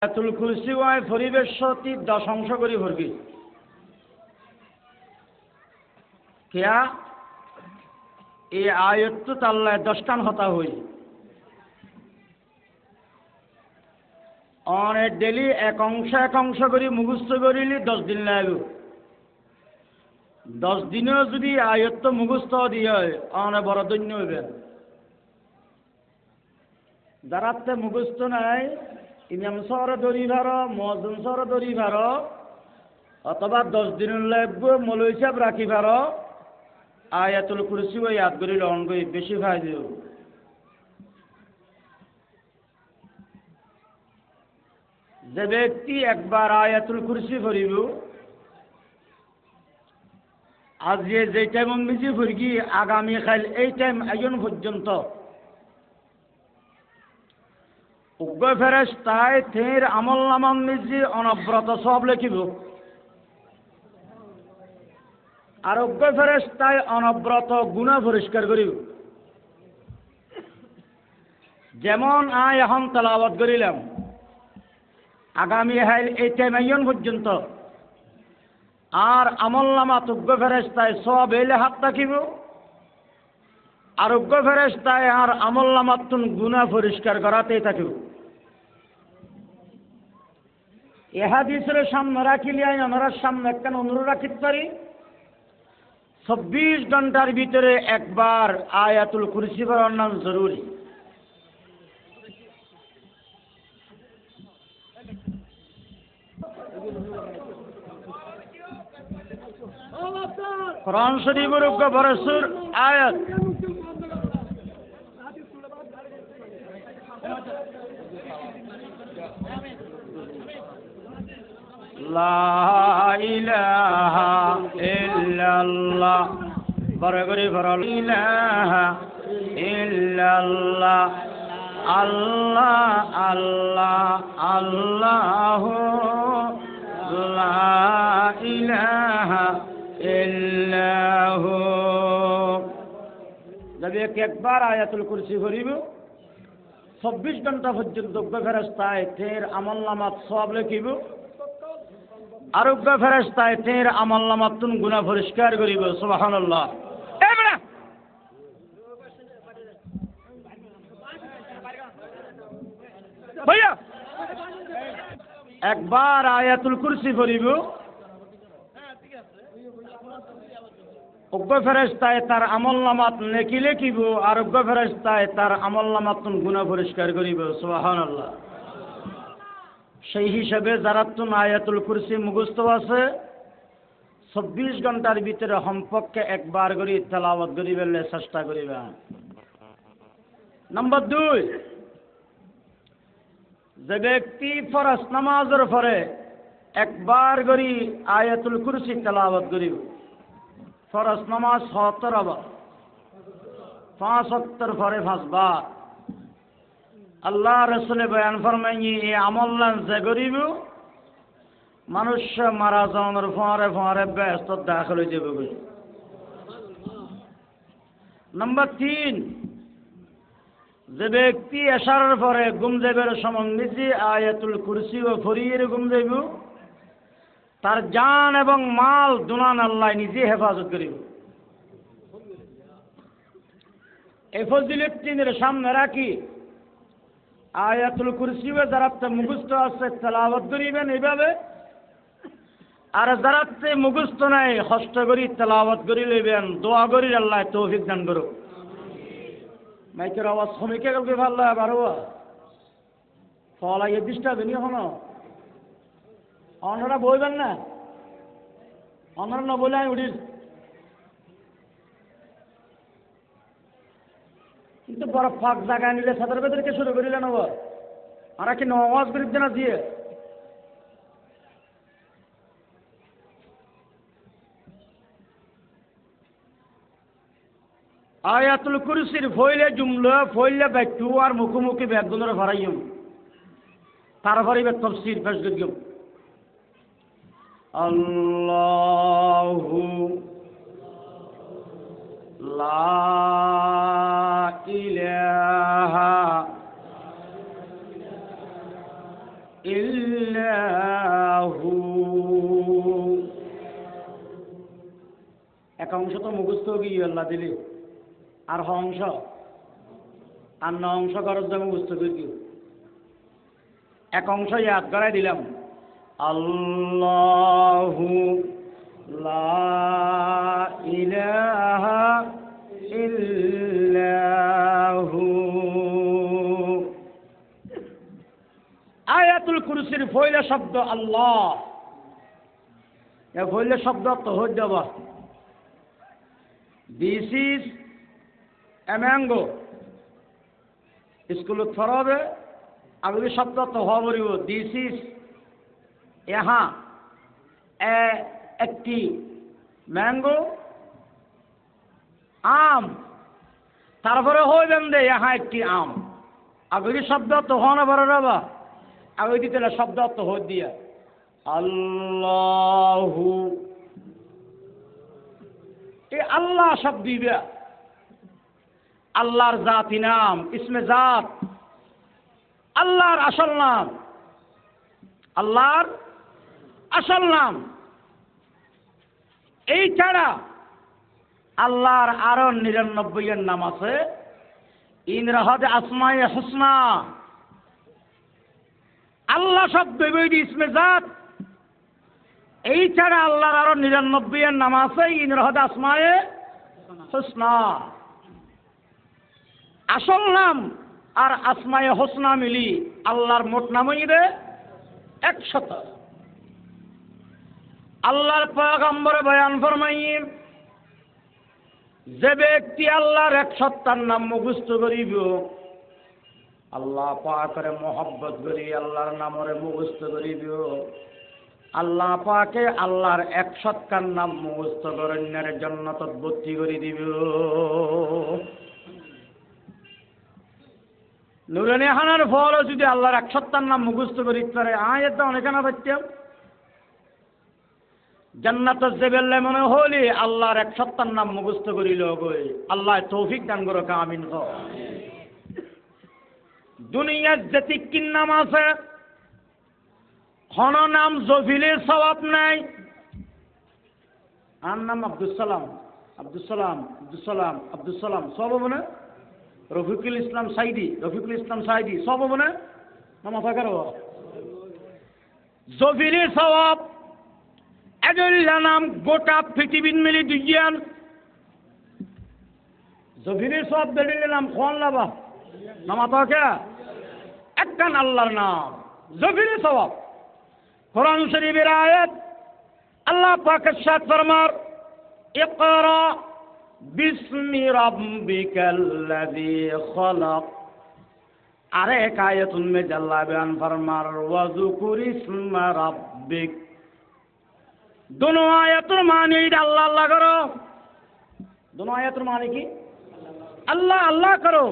আয়াতুল কুরসি ওয়াই পরিবেশ সতি 10 অংশ করি ভরবি কিয়া এই আয়াত তো আল্লাহ 10টান হতা হই অনেক ডেলি এক অংশ করি মুখস্থ করিলি 10 দিন লাগবে 10 দিনেও যদি আয়াত মুখস্থ দিয়ে অনেক বড় দৈন্য হইবে যারাতে মুখস্থ নাই ইমাম সর দরি ভার মজুম সর দরি ভার অথবা 10 দিন লাগবে মৌলভী সাহেব রাখি ভার আয়াতুল কুরসি ও ইয়াদ করি লন করি বেশি ভাই দিও যে ব্যক্তি একবার আয়াতুল কুরসি পড়িব আজ যে টাইম মিজি ফুরগি আগামী কাল এই টাইম আয়োজন পর্যন্ত উগ্র ফেরেশতায় তের আমল নামান মিজি অনব্রত সব লিখিব আর উগ্র ফেরেশতায় অনব্রত গুনাহ পরিষ্কার করিব যেমন এখন তেলাওয়াত করিলাম আগামী হাইল এই টাইম আয়োজন পর্যন্ত আর আমল নামা উগ্র ফেরেশতায় সব এলে হাত রাখিব আর উগ্র ফেরেশতায় আর আমল নামাতুন গুনাহ পরিষ্কার করাতেই থাকিব এ হাদিসের সামনে রাখিলে আমরা সামনে একটা অনুরোধ রাখিতে পারি 24 ঘন্টার ভিতরে একবার আয়াতুল কুরসি পড়ার নাম জরুরি কোরআন শরীফের উপর ভরসুর আয়াত লা ইলাহা ইল্লাল্লাহ বরগরি বরল ইলাহা ইল্লাল্লাহ আল্লাহ আল্লাহ আল্লাহু লা ইলাহা ইল্লাহু যদি একবার আয়াতুল কুরসি পড়িব 24 ঘন্টা পর্যন্ত ফেরেশতায় তের আমল নামাত সওয়াব লিখিব আর ফেরেশতায় তের আমল নামাতুন গুনাহ পরিষ্কার করিব সুবহানাল্লাহ ভাইয়া একবার আয়াতুল কুরসি পড়িব উগ্র ফেরেশতায় তার আমল নামাত নেকি লিখিব আর উগ্র ফেরেশতায় তার আমল নামাতুন গুনাহ পরিষ্কার করিব সুবহানাল্লাহ সেই হিসাবে যারা তুন আয়াতুল কুরসি মুখস্থ আছে 24 ঘন্টার ভিতরে কমপক্ষে একবার করে তেলাওয়াত করিবেলে চেষ্টা করিবা নাম্বার 2 যে ব্যক্তি ফরজ নামাজের পরে একবার করে আয়াতুল কুরসি তেলাওয়াত করিব ফরজ নামাজ 70 বার 5 ওয়াক্তের পরে 5 বার আল্লাহ রাসূলে বয়ান ফরমাইনি এই আমললান যে করিব মানুষ মারা যাওয়ার পরে ব্যস্ত দাখিল হয়ে যাবে নাম্বার 3 যে ব্যক্তি এশারের পরে ঘুম যাবার সময় নিজে আয়াতুল কুরসি ও পড়িয়ে ঘুম যাইব তার জান এবং মাল দুনান আল্লাহ নিজে হেফাজত করিব এই ফজিলত তিনের সামনে রাখি আয়াতুল কুরসি ও যারাতে মুখস্থ আছে তেলাওয়াত করিবেন এইভাবে আর যারাতে মুখস্থ নাই কষ্ট করি তেলাওয়াত করি লইবেন দোয়া করি আল্লাহ তৌফিক দান করুক মাইকের আওয়াজ কমিকে গেল ভালো আবারও ফলা এই ডিস্টার্ব নি হনো অন্যরা বলবেন না অন্যরা না বলে আমি উঠিস কিন্তু বড় ফাঁক জায়গায় নিলে সাদের ভেতরকে শুরু করিলে নেব আর কি নওয়াজ বিরুদ্ধে না দিয়ে আয়াতুল কুরসির ফইলে জুমলা ফইলে বাক্য আর মুখোমুখি বেদনের ভরাইম তারপরে তাফসীর পেশ করিম আল্লাহু লা ইলাহা إلا هو এক অংশ তো মুখস্থ গিয়ে আল্লাহ দিলি আর অংশ আর ন অংশ খরচ দাম মুখস্থ করি এক অংশ ইয়াদ করাই দিলাম আল্লাহু লা ইলাহা ইল্লাহু আয়াতুল কুরসির ফয়লা শব্দ আল্লাহ এ ফয়লা শব্দ তো হয়ে যাবা দিস ইজ এ ম্যাঙ্গো স্কুলত ফরবে আগে শব্দ তো হবরিব দিস ইজ ইহা একটি ম্যাঙ্গো আম তারপরে হইবেন দে ইহা একটি আম আগে শব্দ তো হন বরাবা আগে দিতে শব্দ তো হই দিয়া আল্লাহু এই আল্লাহ শব্দ দিবে আল্লাহর জাতি নাম ইসমে জাত আল্লাহর আসল নাম আল্লাহর আসল নাম এই ছাড়া আল্লাহর আরো 99 এর নাম আছে ইনরাহাদে আসমায়ে হুসনা আল্লাহ শব্দ ইসমে জাত এই ছাড়া আল্লাহর আরো 99 এর নাম আছে ইনরাহাদে আসমায়ে হুসনা আসল নাম আর আসমায়ে হুসনা মিলি আল্লাহর মোট নাম হইবে 100 আল্লাহর পয়গম্বর বয়ান ফরমাইন যে ব্যক্তি আল্লাহর 100টার নাম মুখস্থ করিব আল্লাহ পাকের মহব্বত করি আল্লাহর নামরে মুখস্থ করিব আল্লাহ পাকে আল্লাহর 100টার নাম মুখস্থ করেন জান্নাতত ভর্তি করে দিব নুরানি হানার ফল যদি আল্লাহর 100টার নাম মুখস্থ করিতে পারে আয়াত অনেক না পাইতাম জান্নাতত যাবেলে মনে হলি আল্লাহর 100টার নাম মুখস্থ করিল গই আল্লাহ তৌফিক দান করুক আমিন গো দুনিয়ার যেতি কি নাম আছে হন নাম জফিলে সওয়াব নাই আর নাম আব্দুল সালাম আব্দুল সালাম আব্দুল সালাম আব্দুল সালাম সব মনে রফিকুল ইসলাম সাইদি সব মনে নাম থাকার জফিলে সওয়াব এজল্লা নাম গোটা পৃথিবীর মিলি দুইয়ান জফিলে সওয়াব বেরিয়ে নাম কোন লাবা নাম থাকে একখান আল্লাহর নাম জফিলে সওয়াব কোরআন শরীফের আয়াত আল্লাহ পাক ইরশাদ ফরমার ইকরা বিসমি রাব্বিকাল্লাযী খলাক আরেক আয়াতুন মে আল্লাহ বয়ান ফরমার ওয়াযকুর ইসমা রাব্বিক दोनों आयतों माने अल्लाह अल्लाह करो दोनों आयतों माने की अल्लाह अल्लाह करो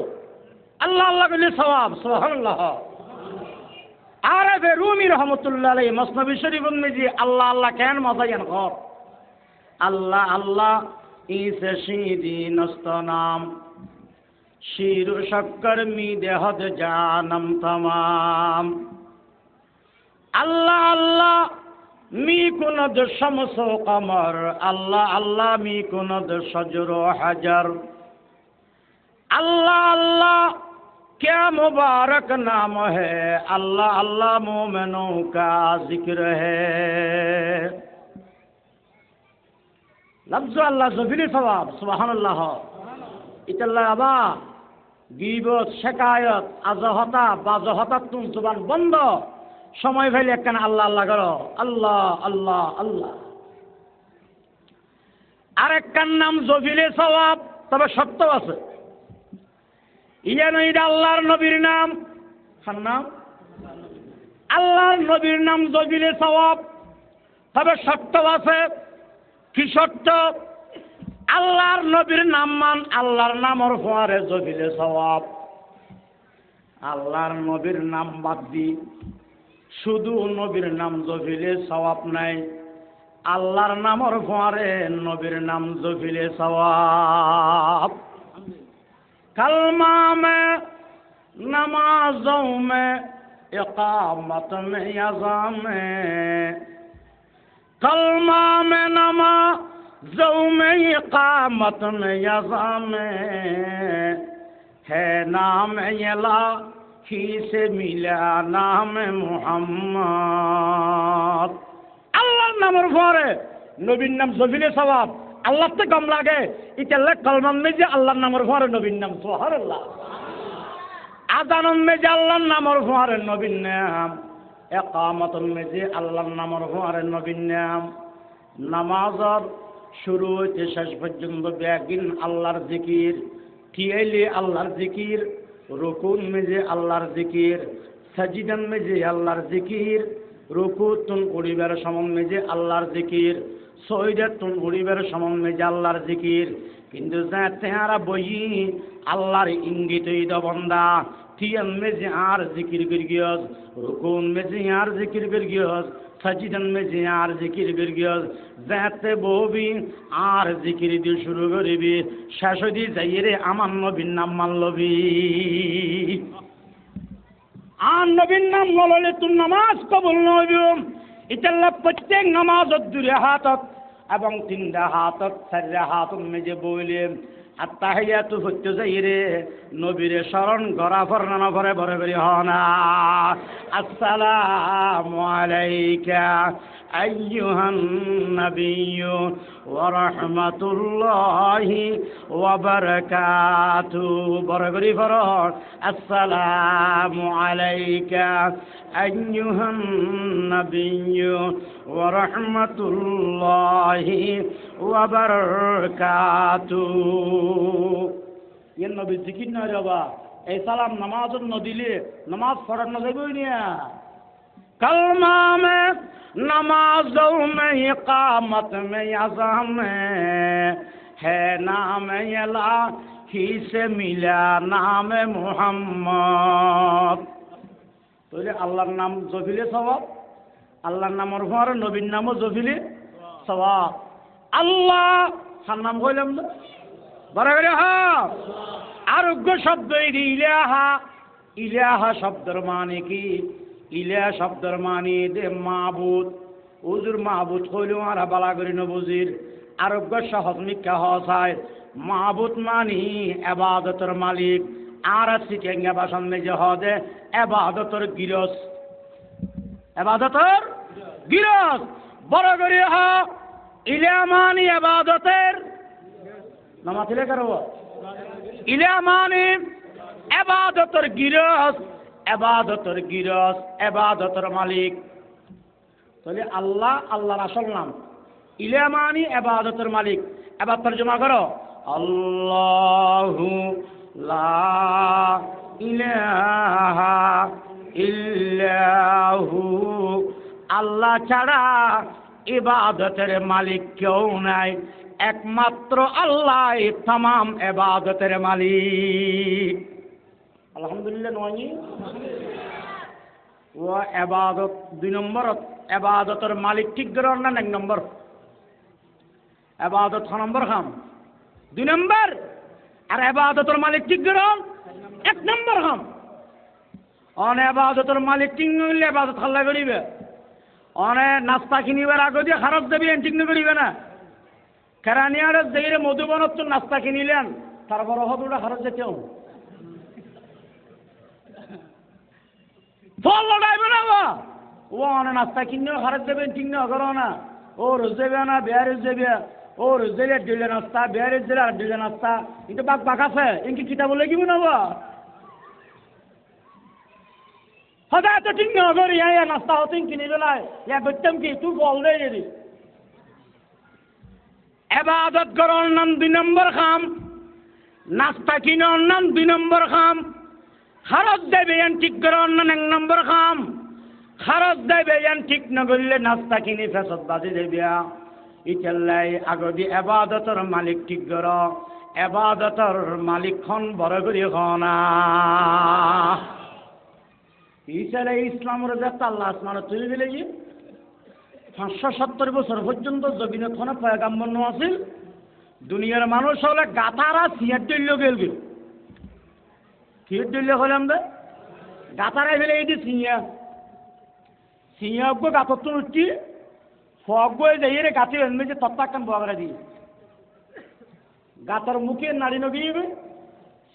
अल्लाह अल्लाह के लिए सवाब सुभान अल्लाह आरफ रूमी रहमतुल्लाह अलैहि मसनवी शरीफ में जी अल्लाह अल्लाह कैन मजायन खौर अल्लाह अल्लाह इसे शीदी नस्तनाम शीर शक्कर मी देहद जानम तमाम अल्लाह अल्लाह मी कुनद शमस कमर अल्लाह अल्लाह मी कुनद शजर हजर अल्लाह अल्लाह क्या मुबारक नाम है अल्लाह अल्लाह मोमिनों का जिक्र है लफ्ज़ अल्लाह ज़फीर सवाब सुभान अल्लाह इतल्ला अबा गीबत शिकायत अजहता बाजहता तुम जुबान बंद সময় ভাইলে একখান আল্লাহ আল্লাহ করো আল্লাহ আল্লাহ আল্লাহ আর একখান নাম জফিলে সওয়াব তবে শর্ত আছে ইয়া নয় আল্লাহর নবীর নাম খান নাম আল্লাহর নবীর নাম জফিলে সওয়াব তবে শর্ত আছে কি শর্ত আল্লাহর নবীর নাম মান আল্লাহর নামর ফোয়ারে জফিলে সওয়াব আল্লাহর নবীর নাম বাদ দি শুধু নবীর নাম জফিলে সওয়াব নাই আল্লাহর নামর ফোয়ারে নবীর নাম জফিলে সওয়াব कलमा में नमाजों में इकामत में यज़ा में कलमा में नमाज़ों में इकामत में यज़ा में है नाम इलाही से मिला नाम मुहम्मद আল্লাহর নামের পরে নবীর নাম জফিলে সওয়াব আল্লাহতে কম লাগে ইতাল্লাহ কলমান মে যে আল্লাহর নামের পরে নবীর নাম সুবহানাল্লাহ আযান মে যে আল্লাহর নামের পরে নবীর নাম ইকামত মে যে আল্লাহর নামের পরে নবীর নাম নামাজের শুরু হইতে শেষ পর্যন্ত বেগিন আল্লাহর জিকির কিয়েলি আল্লাহর জিকির রুকুন মে যে আল্লাহর জিকির সাজিদান মে যে আল্লাহর জিকির রুকুতুন উড়িবার সময় যে আল্লাহর জিকির সৈদাতুন উড়িবার সময় যে আল্লাহর জিকির কিন্তু তেহারা বই আল্লাহর ইঙ্গিত বন্দা থিয়ান মে যে আর জিকির করিগিয়স রুকুন মে যে আর জিকির করিগিয়স সাজিদান মে যে আর জিকির করিগিয়স যাতে ববি আর জিকির দিয়ে শুরু করিবি শেষ দি যাইরে আমার নবীর নাম মানলবি আর নবীর নাম বললে তোর নামাজ কবুল নবী ইতাল্লাহ প্রত্যেক নামাজত দুরে হাতত এবং তিনটা হাতত চারটা হাতত মেজে বইলে আর তাহিয়াতু হতে যাইরে নবীরে স্মরণ করা ফরনা ভরে ভরে ভরে হনা আসসালামু আলাইকা আইয়ুহান নাবিয়্যু ওয়া রাহমাতুল্লাহি ওয়া বারাকাতুহু বড় করে পড়ো আসসালামু আলাইকা আইয়ুহান নাবিয়্যু ওয়া রাহমাতুল্লাহি ওয়া বারাকাতুহু ইয়ে নবী জিকির না যাবা এই সালাম নামাজত নদিলে নামাজ পড়ানো যাবে না कलमा में नमाजों में इकामत में यज़ा में है नाम इलाही से मिला नाम मुहम्मद तो ये अल्लाहर नाम जफिले सवाब अल्लाहर नाम और हमारे नबीर नाम जफिले सवाब अल्लाह हर नाम कइलाम ना बराबर हाँ आरोग्य शब्द इलाहा इलाहा शब्दर माने की ইলা শব্দের মানি দে মাহবুদ উজুর মাহবুদ হইলেও আর বালা করি নবুজির আরোগ্য সহজ মিথ্যা হসায় মাহবুদ মানি এবাদতের মালিক আর শিখেঙ্গে বাসন মেজে হদে এবাদতের গিরস এবাদতের গিরস বড় করি হ ইলা মানি এবাদতের নামাতিলে করব ইলা মানি এবাদতের গিরস এবাদতের গিরস এবাদতের মালিক তাহলে আল্লাহ আল্লাহর আসল নাম ইলা মানি এবাদতের মালিক এবার তরজমা করো আল্লাহু লা ইলাহা ইল্লাহু আল্লাহ ছাড়া ইবাদতের মালিক কেউ নাই একমাত্র আল্লাহ तमाम ইবাদতের মালিক আলহামদুলিল্লাহ নয় ও এবাদত দুই নম্বর এবাদতের মালিক ঠিক করার না এক নম্বর এবাদত ছ নম্বর খাম দুই নম্বর আর এবাদতের মালিক ঠিক করার এক নম্বর খাম অন এবাদতের মালিক ঠিক নইলে এবাদত খাল্লা করিবে অনে নাস্তা কিনিবার আগে দিয়ে খারাপ দেবে ঠিক করিবে না কেরানিয়ার দেইরে মধুবনত নাস্তা কিনিলেন তারপর হদুটা খারাপ যেতেও ফল লড়াইবে না বা ও অনেক নাস্তা কিনেও খারাপ দেবেন ঠিক না করো না ও রোজ দেবে না বেয়ারেজ দেবে ও রোজ দিলে ডিলে নাস্তা বেয়ারেজ দিলে আর ডিলে নাস্তা কিন্তু বাক বাক আছে এনকি কিতাব লাগিব না বা সদায় তো ঠিক না করি ইয়া নাস্তা হতে কিনে পেলাই ইয়া করতাম কি তুই বল দে যদি এবাদত করার নাম দুই নম্বর খাম নাস্তা কিনার নাম দুই নম্বর খাম খারজ দেবে ঠিক করার নাম এক নম্বর খাম খারজ দেবে ঠিক না করলে নাস্তা কিনে ফেসত বাজে দেবে ইতাল্লাই আগদি এবাদতের মালিক ঠিক কর এবাদতের মালিক খন বড় করি খনা ইসালে ইসলামের ব্যাপার আল্লাহ আসমান তুলে দিলে যে 570 বছর পর্যন্ত জমিনের খনে পয়গাম্বর ন আছিল দুনিয়ার মানুষ হলে গাতারা সিয়ার দিল গেল কি দিল হলে আমরা গাতারাই ফেলে এই যে সিংহজ্ঞ গাতর উঠছি ফজ্ঞ যাই রে গাছে এমনি যে তত্তাকান বগরা দিয়ে গাতার মুখে নারী নগিয়ে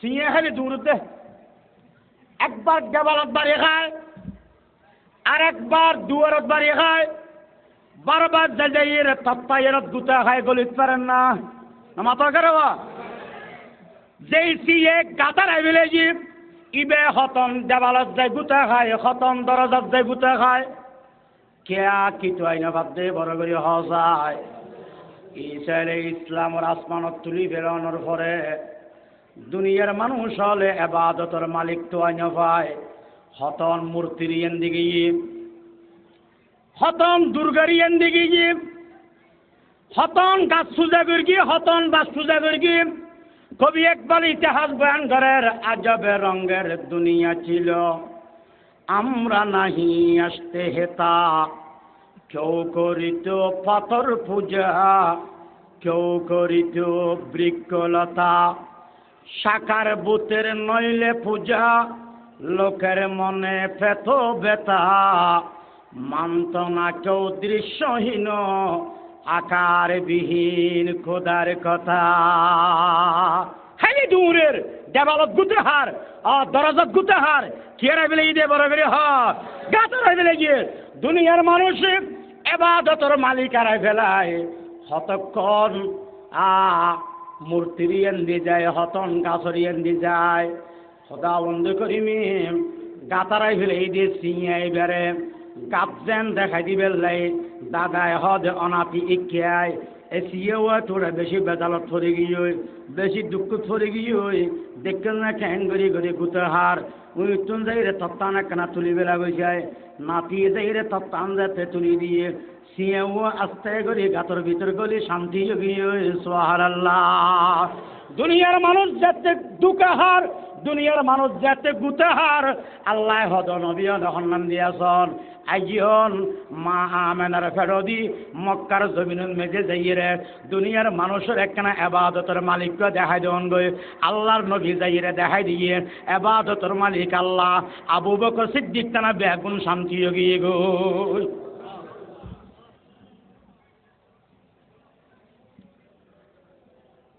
সিংহে খালি দূর দে একবার দেওয়ালত বাড়িয়ে খায় আর একবার দুয়ারত বাড়িয়ে খায় বারবার যাইয়ে তত্তা এরত গুতা খায় গলিত পারেন না মাথা করে যেই সিয়ে গাতার আইবিলে যে ইবে খতম দেওয়ালত যায় গুতা খায় খতম দরজাত যায় গুতা খায় কেয়া কিতো আইনা বাদ দে বড় করে হসায় ইসাইলে ইসলামর আসমানত তুলি বেরোনোর পরে দুনিয়ার মানুষ হলে এবাদতর মালিক তো আইনা পায় হতন মূর্তির দিকে হতন দুর্গার দিকে হতন গাছ সুজা করি হতন বাস সুজা করি কবি একবার ইতিহাস বয়ান করের আজবে রঙের দুনিয়া ছিল আমরা নাহি আসতে হেতা কেউ করিত পাথর পূজা কেউ করিত বৃক্ষলতা সাকার বুতের নইলে পূজা লোকের মনে পেত বেতা মানত না কেউ দৃশ্যহীন আকার বিহীন খোদার কথা খালি দূরের দেওয়ালত গুতে হার আর দরজাত গুতে হার কেরা বেলে ঈদে বড় করে গাতারাই বেলে গিয়ে দুনিয়ার মানুষ এবাদতর মালিক আরাই ফেলায় হতক্ষণ মূর্তির দিয়ে যায় হতন গাছর দিয়ে যায় সদা বন্ধ করিমি গাতারাই ফেলে ঈদে সিংহাই বেড়ে গাবজেন দেখাই দিবে লাই দাদায় হদ অনাপি ইকিয়ায় এসিয়েও তোরা বেশি বেজালত থরে গিয়ে বেশি দুঃখ থরে গিয়ে দেখল না ক্যাং গড়ি গড়ি গুতে হার ওই তুন যাই রে তত্তান একখানা তুলি বেলা গেছে নাপিয়ে যাই রে তত্তান যাতে তুলি দিয়ে সিয়েও আস্তে গড়ি গাতর ভিতর গলি শান্তি গিয়ে সোহার আল্লাহ দুনিয়ার মানুষ যাতে দুঃখাহার দুনিয়ার মানুষ যাতে গুতেহার আল্লাহ হদ নবী হন্নান দিয়াছন আইজিহন মা আমেনার ফেরদি মক্কার জমিনের মেঝে যাইরে দুনিয়ার মানুষের একখানা এবাদতের মালিককে দেখাই দেন গই আল্লাহর নবী যাইরে দেখাই দিয়ে এবাদতের মালিক আল্লাহ আবু বকর সিদ্দিক তানা বেগুন শান্তি গিয়ে গই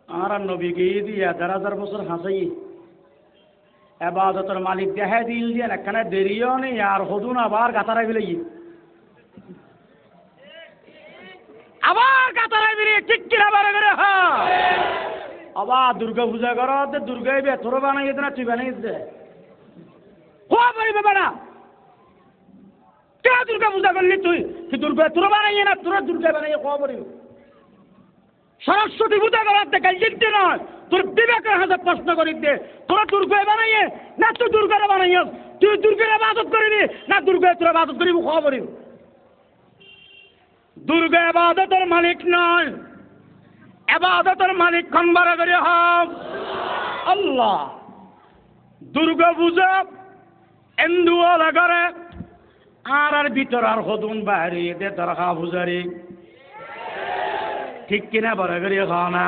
আর নবী গিয়ে দিয়ে 1000 বছর হাসাই এবাদতের মালিক দেখাই দিল দিয়ে একখানে দেরিও নেই আর হদুন আবার গাতারাই ফেলে আবার গাতারাই বেরিয়ে ঠিক কিনা বারে করে আবার দুর্গা পূজা করো দুর্গাই বে তোর বানাই না তুই বানাই দে কোয়া পারিবে বানা কে দুর্গা পূজা করলি তুই কি দুর্গা তোর বানাই না তোর দুর্গা বানাই কোয়া পারিবে সরস্বতী পূজা করার দেখাল জিততে নয় তোর বিবেকের হাতে প্রশ্ন করি দে তোরা দুর্গা বানাইয়ে না তুই দুর্গারে বানাইস তুই দুর্গার ইবাদত করবি না দুর্গা তোর ইবাদত করিবি খাওয়া করিব দুর্গা ইবাদতের মালিক নয় ইবাদতের মালিক কনবারে করে হব আল্লাহ দুর্গা পূজা এন্দুয়ালা করে আর ভিতর আর হদুন বাইরে দে দরগা পূজারি ঠিক কিনা বড় করে খাওয়া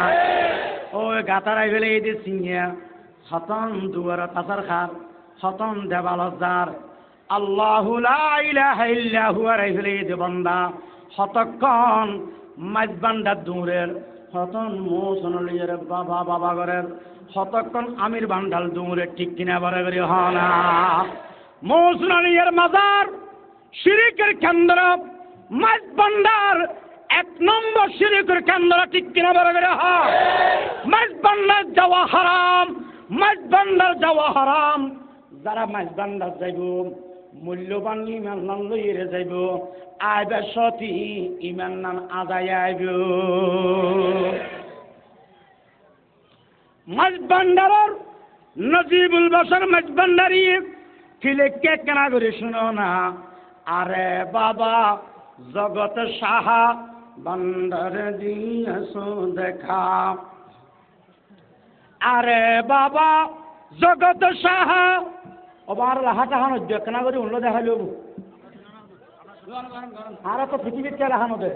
ও গাতারাই ফেলে এই যে সিংহা হতন দুয়ার তাসার খার হতন দেবালজার আল্লাহু লা ইলাহা ইল্লা হুয়া রাই ফেলে এই যে বান্দা হতক্ষণ মাইজবান্ডার দূরের হতন মোসনলিয়ের বাবা বাবা ঘরের হতক্ষণ আমির বান্ডাল দূরের ঠিক কিনা বড় করে হনা মোসনলিয়ের মাজার শিরিকের কেন্দ্র মাইজবান্ডার 1 নম্বর শিরকের কেন্দ্র ঠিক কিনা বড় করে মাইজবান্ডার যাওয়া হারাম মাইজবান্ডার যাওয়া হারাম যারা মাইজবান্ডার যাইব মূল্যবান ইমান নাম লইরে যাইব আইবে সতী ইমান নাম আদায় আইব মাইজবান্ডার নজিবুল বশর মাইজবান্ডারি কিলে কে কেনা করে শুনো না আরে বাবা জগত সাহা বন্দর দিয়েছো দেখা আরে বাবা জগত সাহা ওবার লাহাটা হানো দেখনা করে অন্য দেখাইল আর তো পৃথিবীর কে লাহানো দে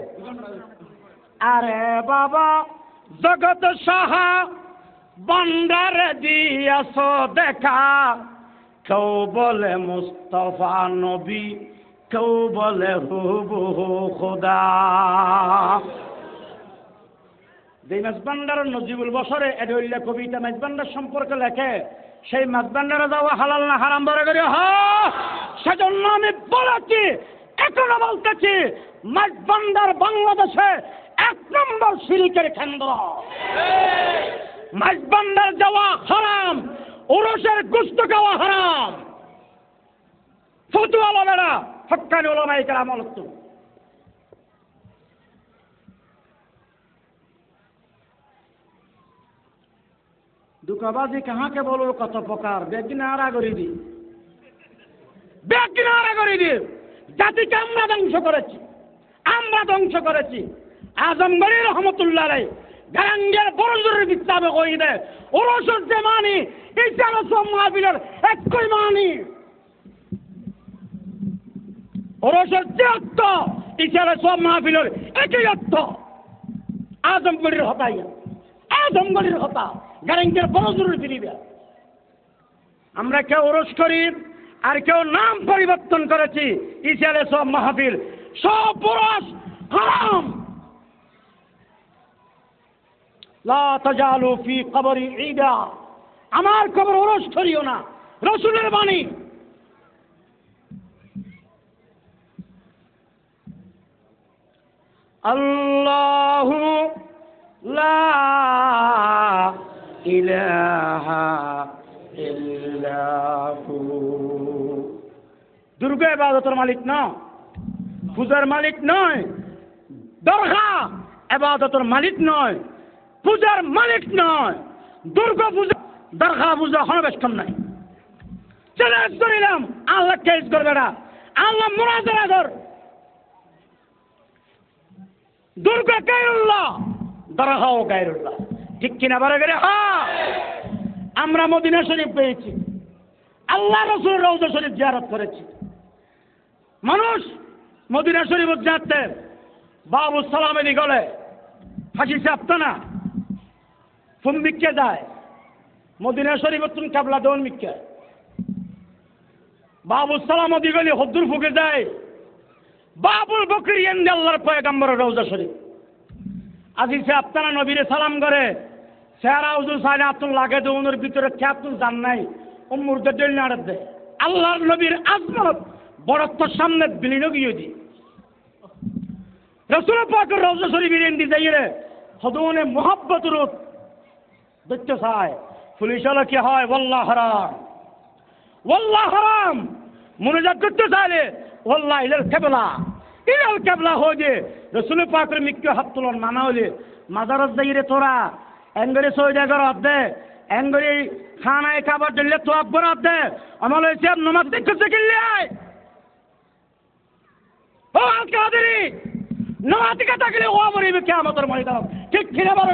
আরে বাবা জগত সাহা বন্দর দিয়েছো দেখা কেউ বলে মুস্তাফা নবী, কেউ বলে হুবহু খোদা। যে মেজবান্ডার নজিবুল বছরে এডইল্লা কবিতা মেজবান্ডার সম্পর্কে লেখে, সেই মেজবান্ডারে যাওয়া হালাল না হারাম বলে করে সেজন্য আমি বলেছি, এখনো বলতেছি, মেজবান্ডার বাংলাদেশে 1 নম্বর শিরকের কেন্দ্র। মেজবান্ডার যাওয়া হারাম, ওরসের গোশত খাওয়া হারাম। ফতুয়া লবেরা হক্কানি ওলামায়ে কেরাম হতো। দুকাবাজি কাহাকে বলবো কত প্রকার, বেকিনারা করে দি, বেকিনারা করে দি। জাতিকে আমরা ধ্বংস করেছি, আমরা ধ্বংস করেছি। আজমগড়ি রহমতুল্লাহ আলাইহি গারাঙ্গের বড়জোরের বিচ্ছাবে কই দে ওরসের যে মানি ইসারা সব মাহফিলের একই মানি। ওরসের যে অর্থ ইসারা সব মাহফিলের একই অর্থ। আজমগড়ির হতাই, আজমগড়ির হতা গারাঙ্গের বড়জোরের ফিরিবে। আমরা কেউ ওরস করি আর কেউ নাম পরিবর্তন করেছি। ইসারা সব মাহফিল সব ওরস হারাম। লা তাজালু ফি কবরি ঈদা, আমার কবর ওরস করিও না, রাসূলের বাণী। আল্লাহু লা ইলাহা ইল্লাহু। দুর্গা ইবাদতের মালিক না, পূজার মালিক নয়। দরগা ইবাদতের মালিক নয়, পূজার মালিক নয়। দুর্গা পূজা দরগা পূজা হন বেশ কম নাই। চ্যালেঞ্জ করিলাম, আল্লাহ কেস করবে না, আল্লাহ মুনাজারা কর। দুর্গা গায়রুল্লাহ, দরগাও গায়রুল্লাহ, ঠিক কিনা বলে গেলে? হ্যাঁ। আমরা মদিনা শরীফ পেয়েছি, আল্লাহ রাসূলের রওজা শরীফ জিয়ারত করেছি। মানুষ মদিনা শরীফ যাচ্ছে, বাবু সালামের গলে ফাঁসি চাপত না, ফোন বিকে যায়। মদিনা শরীফ তুমি কাবলা দৌন মিকে বাবু সালাম গলি হদ্দুর ফুকে যায়। বাবুল বকরি এন্ডে আল্লাহর পয়গম্বরের রওজা শরীফ আজি সে আপনারা নবীরে সালাম করে সেরা উজুর সাইনে আতুল লাগে তো ওনার ভিতরে খেয়াতুল জান নাই উম্মুর দল নাড়ে দে। আল্লাহর নবীর আজমত বড়ত্বর সামনে বিলীন গিয়ে দি। রাসূল পাকের রওজা শরীফের এন্ডি যাইরে হদুনে মুহাব্বত রূপ দেখতে চায়। পুলিশ হলো কি হয়, ওয়াল্লাহ হারাম, ওয়াল্লাহ হারাম। মুনাজাত করতে চাইলে ওয়াল্লাহ ইলাল কিবলা, ইলাল কিবলা হয়ে যে রাসূল পাকের মিক্কে হাত তুলন মানা হলে মাজারত যাইরে তোরা এঙ্গরে সইদা করত দে, এঙ্গরে খানায় খাবার দিলে তো আকবরাত দে। আমল হয়েছে নামাজ দেখতে গেলে ও আল কাদেরি নামাজ দিকে তাকলে ও মরিবে কিয়ামতের ময়দান, ঠিক কিনা বলে?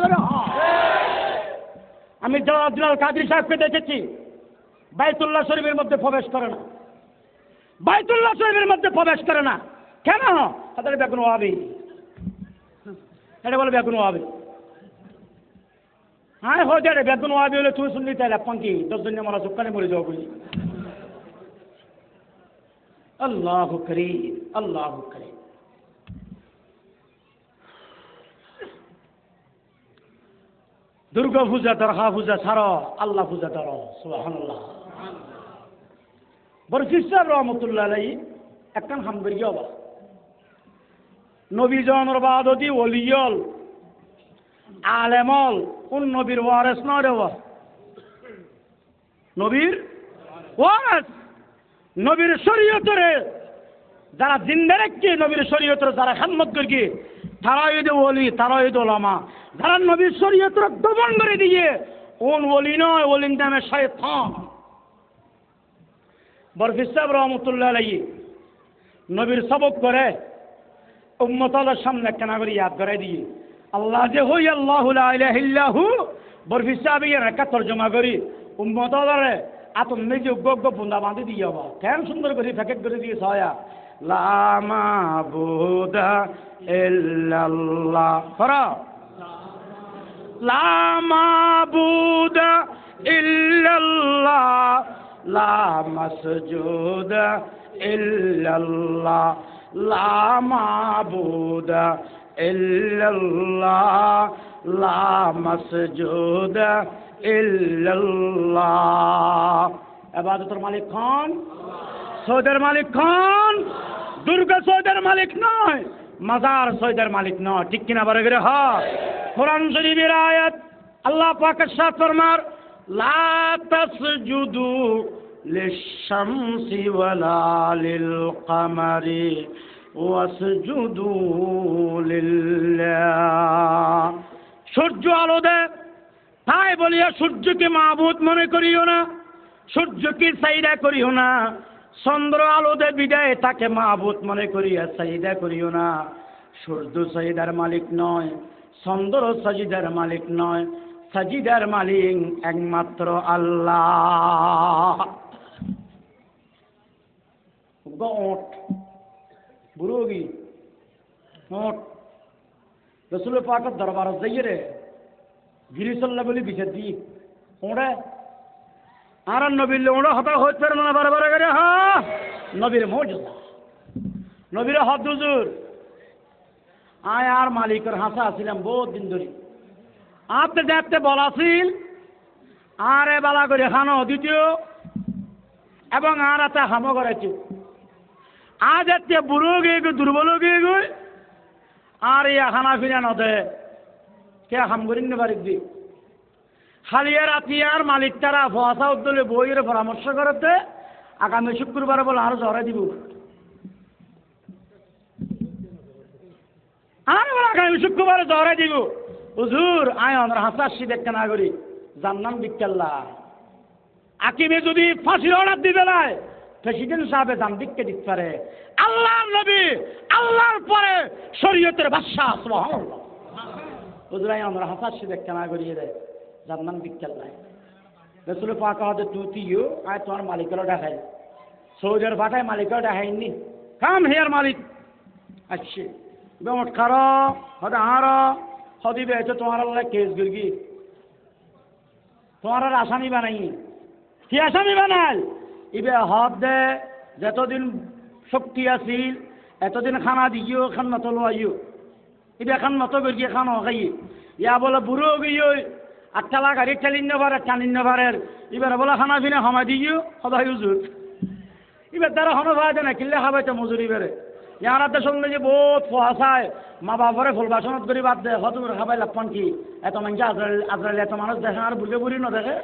আমি জালাল কাদরি সাহেবকে দেখেছি, বাইতুল্লাহ শরীফের মধ্যে প্রবেশ করে না, বাইতুল্লাহ শরীফের মধ্যে প্রবেশ করে না। কেন? তাদের বেগুন ওয়াবি, এটা বলে বেগুন ওয়াবি। হ্যাঁ হয়ে যায় বেগুন ওয়াবি হলে তুই শুনলি তাই পঙ্কি 10 জন মারা চুক্কানে মরে যাও বলি। আল্লাহু করিম, আল্লাহু করিম। দুর্গা পূজা দরগা পূজা ছাড়ো, আল্লাহ পূজা ধরো। সুবহানাল্লাহ। বরফিস সাহেব রহমতুল্লাহ আলাইহি একখান হামগরিয়া বা নবী জনের বাদতি ওলিয়ল আলেমল কোন নবীর ওয়ারেস নয় রে, নবীর ওয়ারেস, নবীর শরীয়তরে যারা জিন্দা রাখছে, নবীর শরীয়তরে যারা খেদমত করছে তারাই তো ওলি, তারাই তো ওলামা। যারা নবীর শরীয়তরে দমন করে দিয়ে কোন ওলি নয়, ওলির নামে শয়তান। বরফিস সাহেব রহমতুল্লাহ আলাইহি নবীর সবক করে উম্মতের সামনে কেনা করে ইয়াদ করে দিয়ে আল্লাহ যে হই আল্লাহু লা ইলাহা ইল্লাহু। বরফিস সাহেব এর একটা তরজমা করি উম্মতের আতম নিজে গগ্গ বুন্দা বাঁধি দিয়ে যাবা কেন সুন্দর করে প্যাকেট করে দিয়ে ছয়া লা মাবুদা ইল্লাল্লাহ ফরা লা মাবুদা ইল্লাল্লাহ লা মাসজুদা ইল্লাল্লাহ লা মাবুদা ইল্লাল্লাহ লা মাসজুদা ইল্লাল্লাহ। ইবাদতের মালিক কোন? সৌদের মালিক কোন? দুর্গা সৌদের মালিক নয়, মাজার সৌদের মালিক নয়। ঠিক কিনা বলে গেলে হয়? কোরআন শরীফের আয়াত আল্লাহ পাক ইরশাদ ফরমার লা তাসজুদু লিশ-শামসি ওয়ালা লিল-কামারি ওয়াসজুদু লিল্লাহ। সূর্য আলো দেয়, তাই বলিয়া সূর্যকে মাবুদ মনে করিও না, সূর্যকে সাইদা করিও না। চন্দ্র আলো দেয় বিদায় তাকে মাবুদ মনে করিয়া সাইদা করিও না। সূর্য সাইদার মালিক নয়, চন্দ্র সাজিদার মালিক নয়, সাজিদার মালিক একমাত্র আল্লাহ। ওট বুড়োগি ওট রসুল পাকের দরবার যাইয়ে রে গিরিসল্লা বলি বিচার দি ওড়ে আর নবীর ওড়ে হতা হইতে পারে না বারবার করে। হ্যাঁ নবীর মর্যাদা, নবীর হদ হুজুর। আয় আর মালিকের হাসা আসিলাম বহুত দিন ধরে, আপনি দেখতে বলাছিল আর এ বালা করে খানো দ্বিতীয় এবং আর এতে হামো করেছি। আজ এতে বুড়ো গিয়ে দুর্বল গিয়ে গই আর ইয়া খানা ফিরা নদে কে হাম করিন না পারি দি খালিয়া রাতি আর মালিক তারা ফসা উদ্দলে বইয়ের পরামর্শ করতে আগামী শুক্রবার বলে আরো জ্বরে দিব। আর আগামী শুক্রবারে জ্বরে দিব হুজুর। আয় আমার হাসাসি দেখতে না করি জান্নাম বিকাল্লা আকিমে যদি ফাঁসির অর্ডার দিবে নাই প্রেসিডেন্ট সাহেবে দাম দিককে দিতে পারে। আল্লাহর নবী আল্লাহর পরে শরীয়তের বাদশা সুবহানাল্লাহ। হুজুর আয় আমার হাসাসি দেখতে না করিয়ে দেয় জান্নাম বিকাল্লা। রসুল পাক হতে তুতিও আয় তোমার মালিকেরও দেখাই সৌদের পাঠায় মালিকেরও দেখাইনি কাম হেয়ার মালিক আচ্ছা বেমট খারো হতে হারো হদি বেছে তোমার আল্লাহ কেস গিরগি তোমার আর আসামি বানাই কি আসামি বানাল ইবে হদ দে যতদিন শক্তি আছিল এতদিন খানা দিও খান মতো লোয়াইও ইবে খান মতো গিয়ে খানো খাই ইয়া বলে বুড়ো গিয়ে আর ঠেলা গাড়ি ঠেলিন নেবার টানিন নেবারের এবার বলে খানা পিনা সময় দিও সদাই হুজুর এবার তারা হনো ভাই না কিনলে খাবাইতে মজুরি বেড়ে ইয়ার হাতে শুনলে যে বহুত ফহাসায় মা বাবারে ফুল বাসনত করি বাদ দে হত করে খাবাই লাপান কি এত মানুষ আজরাইল এত মানুষ দেখে আর বুঝে বুড়ি না দেখে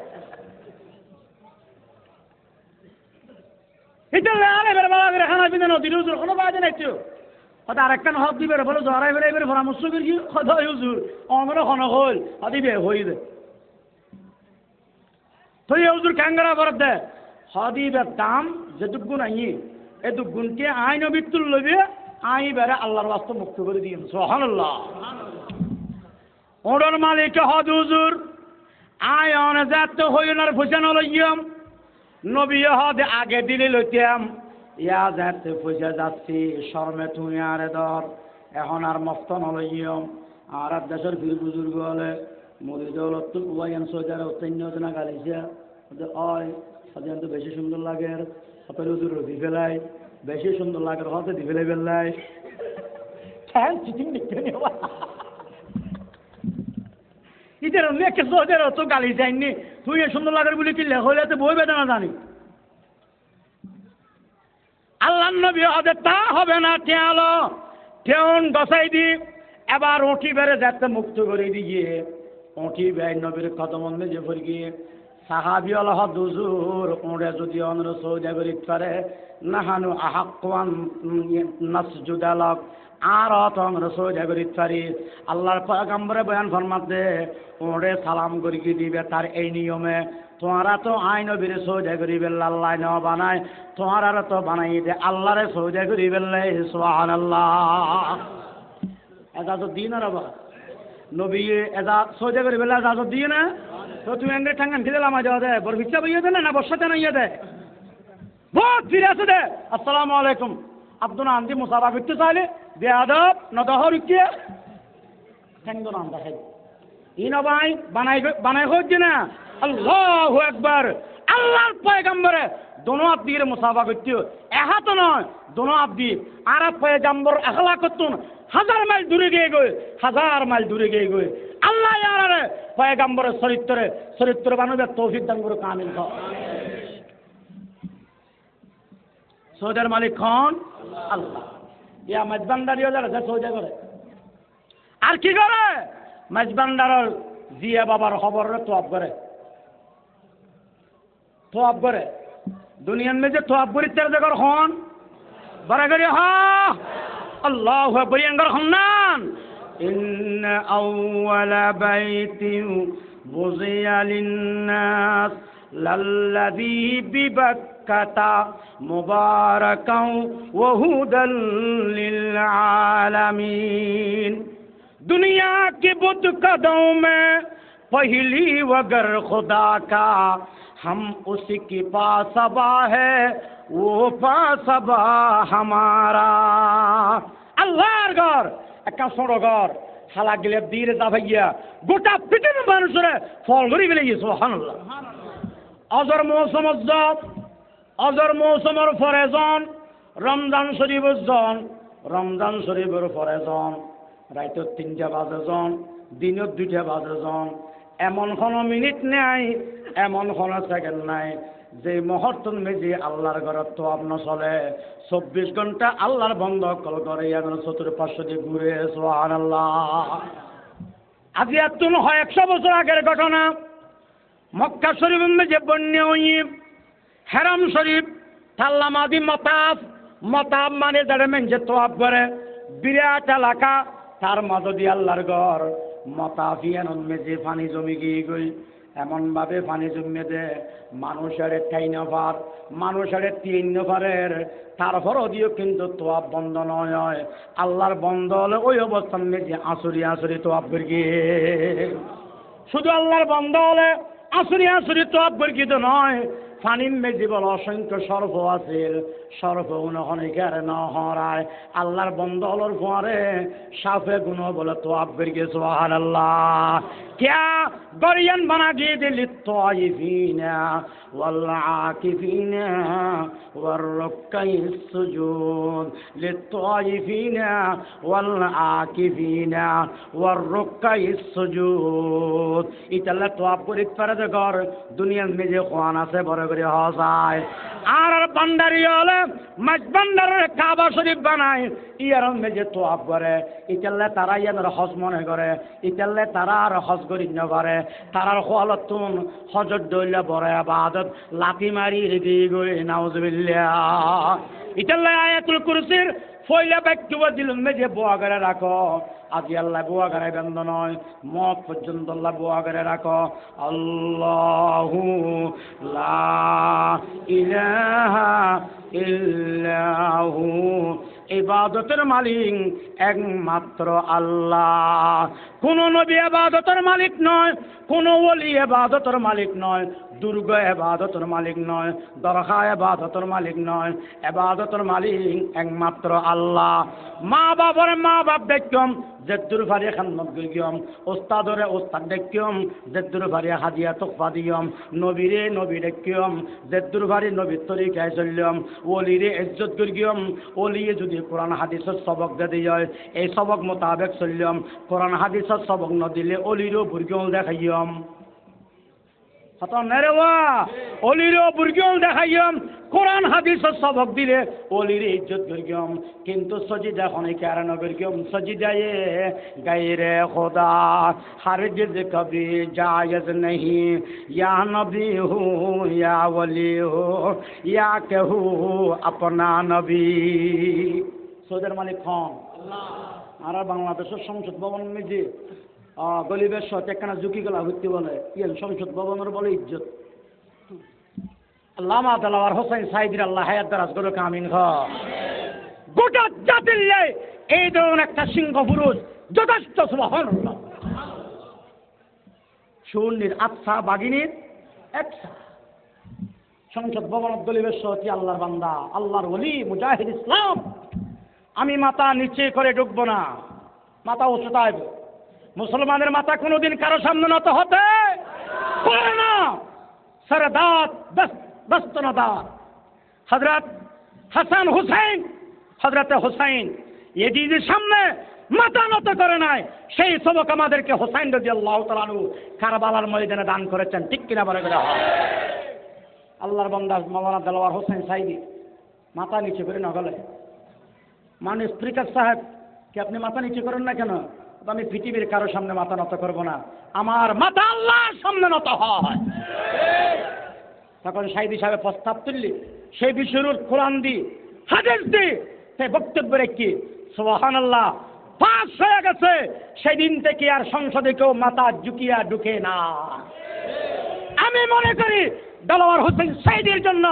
এটা এবার বাবা করে খানা পিনা নদীর হুজুর কোনো পাওয়া যায় না একটু হয়তো আরেকটা হক দিবে বলে জড়াই বেড়ে এবার পরামর্শ করি সদাই হুজুর অমরা খন হল হদিবে হই দে তো এই হুজুর ক্যাঙ্গারা বরফ দে হদিবের দাম যেটুকুন আই এই দুগুণকে আইন মৃত্যুর লইবে আই বেড়ে আল্লাহর বাস্তব মুক্ত করে দিয়ে সুবহানাল্লাহ। ওড়ন মালিক হদ হুজুর আয় অনে যাতে হইনার ফুসানো লইয়াম নবী হদ আগে দিলে লইতাম ইয়া যাতে ফুসা যাচ্ছি শর্মে তুমি আরে ধর এখন আর মস্ত নলইয়াম আর দেশের ফির বুজুর্গ হলে মরিদ হলত ওয়াইন সোজার অত্যন্য না গালিছে অয় সাধারণত বেশি সুন্দর লাগে আপেল হুজুর দি ফেলাই বেশি সুন্দর লাগে হতে দি ফেলাই ফেললাই ফ্যান চিটিং দেখতে নেওয়া ইদের অনেক সোজার অত গালি যায়নি তুই সুন্দর লাগার বলে কি হইলে তো বই বেদনা জানি আল্লাহ নবী হদে তা হবে না ঠেয়ালো ঠেউন গসাই দি এবার উঠি বেড়ে যাতে মুক্ত করে দিয়ে উঠি বেড় নবীর কদমন্দে যে ভর গিয়ে সাহাবি আল্লাহ হুজুর ওরে যদি অনর সৌদা করি পারে নাহানু আহাক্কান নাসজুদালক আর অতংর সৌদা করি পারি আল্লাহর পয়গম্বরে বয়ান ফরমাতে ওরে সালাম করি কি দিবে তার এই নিয়মে তোমারা তো আইন বীর সৌদা করি বেল্লা আল্লাহ ন বানায় তোমারা তো বানাই দে আল্লাহরে সৌদা করি বেল্লা সুবহানাল্লাহ। এজাজত দিন আর বাবা নবী এজা সৌদা করি বেল্লা এজাজত দিয়ে না তো তুমি এনে ঠাঙ্গান খেলে লামা যাওয়া দেয় বড় বিচ্ছা বইয়ে দে না বর্ষাতে না ইয়ে দেয় বহুত ফিরে আসে দে আসসালামু আলাইকুম আব্দুল আন্দি মুসাফা করতে চাইলে বেয়াদব নদহর ইকে ঠ্যাংদ নাম দেখাই ইন ভাই বানাই বানাই হচ্ছে না আল্লাহু আকবার আল্লাহর পয়গম্বরে দোনো হাত দিয়ে মুসাফা করতে এহাত নয় দোনো হাত দিয়ে আর পয়গম্বর আখলা করতুন 1000 মাইল দূরে গিয়ে গই 1000 মাইল দূরে গিয়ে গই আল্লাহ ইয়ারে পয়গম্বরের চরিত্র বানাবে তৌফিক দান করে কামিল কর সৌদের মালিক খন আল্লাহ ইয়া মেজবানদারিও যারা সৌদে করে আর কি করে মেজবানদারের জিয়া বাবার খবরে তোয়াব করে দুনিয়ার মেজে তোয়াব করি তের জায়গার হন বারাগারি হা আল্লাহু আকবার ইয়াঙ্গার হন্নান ইন আউওয়ালা বাইতিন বুজিয়া লিন-নাস লাল্লাযী বিবাক্কাতা মুবারাকান ওয়া হুদাল লিল আলামিন दुनिया के बुत कदों में पहली वगर खुदा का हम उसी की पासबा है वो पासबा हमारा আল্লাহর ঘর একটা ছোট ঘর হালা গেলে দিয়ে যা ভাইয়া গোটা পৃথিবীর মানুষের ফল ঘুরি বেলে গেছে সুবহানাল্লাহ অজর মৌসুমের ফরেজন রমজান শরীফের ফরেজন রাইত 3টা বাজে জন দিনত 2টা বাজে জন এমন কোনো মিনিট নাই এমন কোনো সেকেন্ড নাই যে মুহূর্তন মেজে আল্লাহর ঘরত তো আপনার চলে 24 ঘন্টা আল্লাহর বন্ধ কল করে এখন চতুর্পার্শ্ব দিয়ে ঘুরে সুবহানাল্লাহ আজি এতন হয় 100 বছর আগের ঘটনা মক্কা শরীফের মেজে বন্যা হেরাম শরীফ থাল্লামাদি মতাফ মানে যারা মেনছে তোয়াব করে বিরাট এলাকা তার মাঝে দিয়ে আল্লাহর ঘর মতাফিয়ান মেজে পানি জমি গিয়ে গই এমন ভাবে পানি জমে দে মানুষের 3 নফার মানুষের 3 নফারের তারপরও দিও কিন্তু তোয়াব বন্ধ নয় আল্লাহর বন্ধ হলে ওই অবস্থান মেজে আসরি তোয়াব করি শুধু আল্লাহর বন্ধ হলে আসরি তোয়াব করি তো নয় ফানিম মেজি বল অসংখ্য সর্প আছে সর্প অনেকের ন হরায় আল্লাহর বন্ধ হলোর পরে সাফে গুণ বলে তো আব্বের গে সুবহানাল্লাহ क्या गरियन बना दी लित्ताइफीना वल्आकिफीना वर्रुक्कइस सुजूद लित्ताइफीना वल्आकिफीना वर्रुक्कइस सुजूद इतला तो आप করে ফরজ কর দুনিয়ার মেজে কোয়ান আছে বড় করে হসায় আর বান্দারি হলে মজবান্দারের কাবা শরীফ বানায় ইয়ার মেজে তো আপ করে ইতলা তারা ইয়ার হজ মনে করে ইতলা তারা আর হজ করি ন করে তারার খোয়ালতুন হজর দইলা বড় ইবাদত লাতি মারি রেদি গই নাউজুবিল্লাহ ইতলা আয়াতুল কুরসির ফয়লা বাক্য দিল মেজে বোয়া করে রাখো আজি আল্লাহ বোয়া করে বন্ধ নয় মত পর্যন্ত আল্লাহ বোয়া করে রাখো আল্লাহু লা ইলাহা ইল্লাহু ইবাদতের মালিক একমাত্র আল্লাহ কোন নবী ইবাদতের মালিক নয় কোন ওলি ইবাদতের মালিক নয় দুর্গ ইবাদতের মালিক নয় দরগা ইবাদতের মালিক নয় ইবাদতের মালিক একমাত্র আল্লাহ মা বাপ দেখম জেদ্দুর ভারি খানমত গিয়ম ওস্তাদরে ওস্তাদ দেখম জেদ্দুর ভারি হাদিয়া তোফা দিয়ম নবীরে নবী দেখম জেদ্দুর ভারি নবীর তরিকায় চললাম ওলিরে ইজ্জত গিয়ম ওলিয়ে যদি কোরআন হাদিসের সবক দে হয় এই সবক মোতাবেক চললাম কোরআন হাদিসের সবক ন দিলে ওলিরও বুর্গল দেখাইয়ম হতা নেরেওয়া ওলিরও বুর্গল দেখাইয়ম কোরআন হাদিসের সবক দিলে ওলিরে ইজ্জত করিয়ম কিন্তু সজিদা খনে কারণ করিয়ম সজিদায়ে গায়রে খোদা हरगिज़ कभी जायज़ नहीं या नबी हो या वली हो या कहू अपना नबी সৌদের মালিক খান আর বাংলাদেশের সংসদ ভবন মেজে গলিবের সাথে একখানা ঝুঁকি গলা হইতে বলে ইয়েন সংসদ ভবনের বলে ইজ্জত আল্লামা দেলাওয়ার হোসেন সাইদির আল্লাহ হায়াত দারাজ করে কামিন খ গোটা জাতির এই ধরনের একটা সিংহ পুরুষ যথেষ্ট সুবহানাল্লাহ শূন্যের আচ্ছা বাগিনীর একসা সংসদ ভবন দলিবের সাথে আল্লাহর বান্দা আল্লাহর ওলি মুজাহিদ ইসলাম আমি মাথা নিচে করে ঢুকবো না মাথা উঁচুতাইব মুসলমানের মাথা কোনোদিন কারো সামনে নত হতে পারে না सरदात दस्त नदात हजरत হাসান হুসাইন হযরত হুসাইন ইয়াজিদের সামনে মাথা নত করে নাই। সেই সবক আমাদেরকে হুসাইন রাদিয়াল্লাহু তাআলা আনহু কারবালার ময়দানে দান করেছেন। ঠিক কিনা বলে গেল? আল্লাহর বান্দা মাওলানা দেলোয়ার হোসেন সাইদি মাথা নিচে করে না গেলে মানে স্পিকার সাহেব কি আপনি মাথা নিচে করেন না কেন? আমি পৃথিবীর কারো সামনে মাথা নত করব না, আমার মাথা আল্লাহর সামনে নত হয়। তখন সাইদি সাহেব প্রস্তাব তুললি সেই বিষয়ের কোরআন দি হাদিস দি সেই বক্তব্য রেখে সুবহানাল্লাহ পাস হয়ে গেছে। সেদিন থেকে আর সংসদে কেউ মাথা ঝুঁকিয়া ঢুকে না। আমি মনে করি দেলোয়ার হোসেন সাইদির জন্য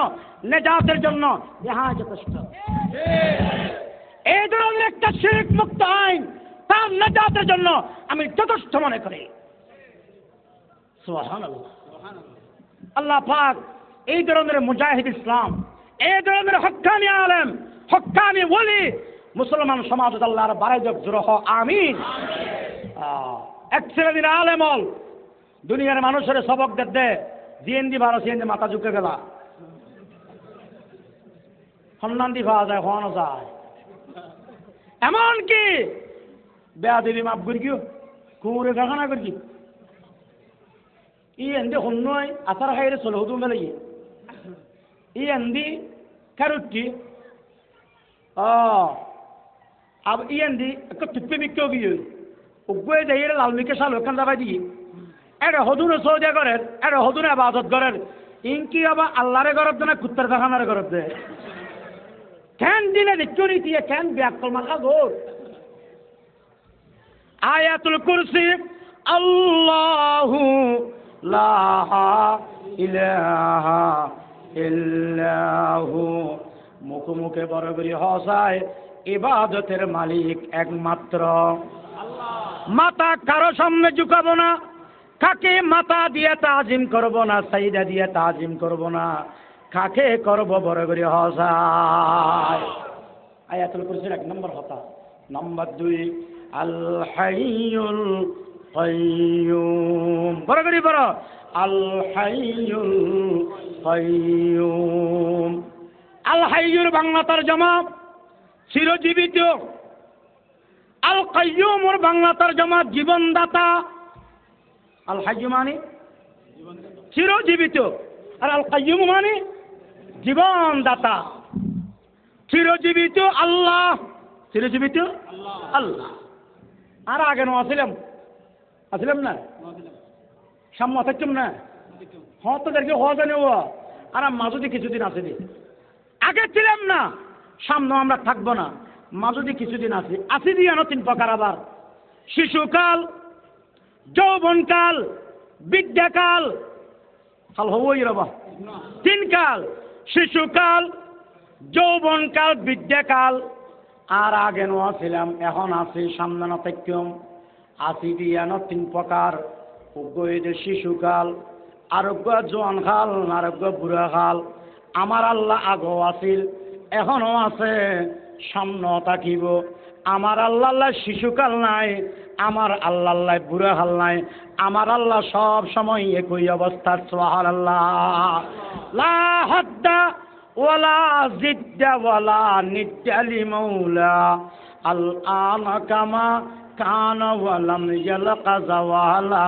নেজাতের জন্য ইহা যথেষ্ট। এই ধরনের একটা শিরক মুক্ত আইন তার নেজাতের জন্য আমি যথেষ্ট মনে করি। সুবহানাল্লাহ। আল্লাহ পাক এই ধরনের মুজাহিদ ইসলাম, এই ধরনের হক্কানি আলেম, হক্কানি ওলি মুসলমান সমাজ আল্লাহর বারাইজক জুরহ আমিন। এক শ্রেণীর আলেমল দুনিয়ার মানুষের সবক দে জিএনডি ভারত সিএনডি মাথা ঝুঁকে গেলা সন্ন্যান্দি পাওয়া যায়, হওয়ানো যায়। এমনকি বেয়াদিবি মাপ করি কিও কুমুরে কারখানা করি কি ই এন্দি হন্যই আচার খাইরে চলে হুদুম বেলে ই এন্দি কারুটি अब इयंदी तुप्पे मिक्के गई उग्गए जाइए लालमिके साल ओखान जाबाय दी एरे हदुने सौदे करें एरे हदुने इबादत करें इनकी अब अल्लाहरे गरब ना कुत्तर खानारे गरब दे कैन दिने देखो नहीं थी कैन ब्याकल माखा गोर आयातुल कुर्सी अल्लाहु ला इलाहा इल्लाहु मुख मुखे बरबरी हसाय ইবাদতের মালিক একমাত্র আল্লাহ। মাথা কারো সামনে ঝুঁকাবো না, কাকে মাথা দিয়ে তাজিম করব না, সাইদা দিয়ে তাজিম করব না, কাকে করব বড় করে হসায়। আয়াতুল কুরসির 1 নম্বর হতা। নম্বর 2 আল হাইয়ুল কাইয়ুম। বড় করে বড় আল হাইয়ুল কাইয়ুম। আল হাইয়ুর বাংলা তরজমা চিরজীবিত, আল কাইয়ুমর বাংলা তরজমা জীবনদাতা। আল হাইয়্যু মানে চিরজীবিত আর আল কাইয়ুম মানে জীবনদাতা। চিরজীবিত আল্লাহ, চিরজীবিত আল্লাহ। আর আগে নো আসলাম না সামনে থাকতাম না হ্যাঁ তোদেরকে হওয়া জানে ও আর মাঝুদি কিছুদিন আসেনি। আগে ছিলাম না, সামনে আমরা থাকবো না, মাঝুদি কিছুদিন আসি দিয়ে 3 প্রকার। আবার শিশুকাল, যৌবনকাল, বিদ্যাকাল। কাল হবই রবা 3 কাল, শিশুকাল, যৌবনকাল, বিদ্যাকাল। আর আগে নোয়া ছিলাম, এখন আছি, সামনে না থাকতাম। আসি দিয়ে 3 প্রকার। উগ্র শিশুকাল, আরোগ্য জোয়ান কাল, আরোগ্য বুড়া কাল। আমার আল্লাহ আগেও আছিল, এখনো আছে, সামনে থাকিব। আমার আল্লাহ শিশুকাল নাই, আমার আল্লাহ বুড়া কাল নাই। আমার আল্লাহ সব সময় একই অবস্থা। সুবহানাল্লাহ। লা হাদ্দা ওয়ালা জিদ্দা ওয়ালা নিদ্দা লিমাওলা আল আনা কামা কানা ওয়ালাম ইয়ালকা জাওয়ালা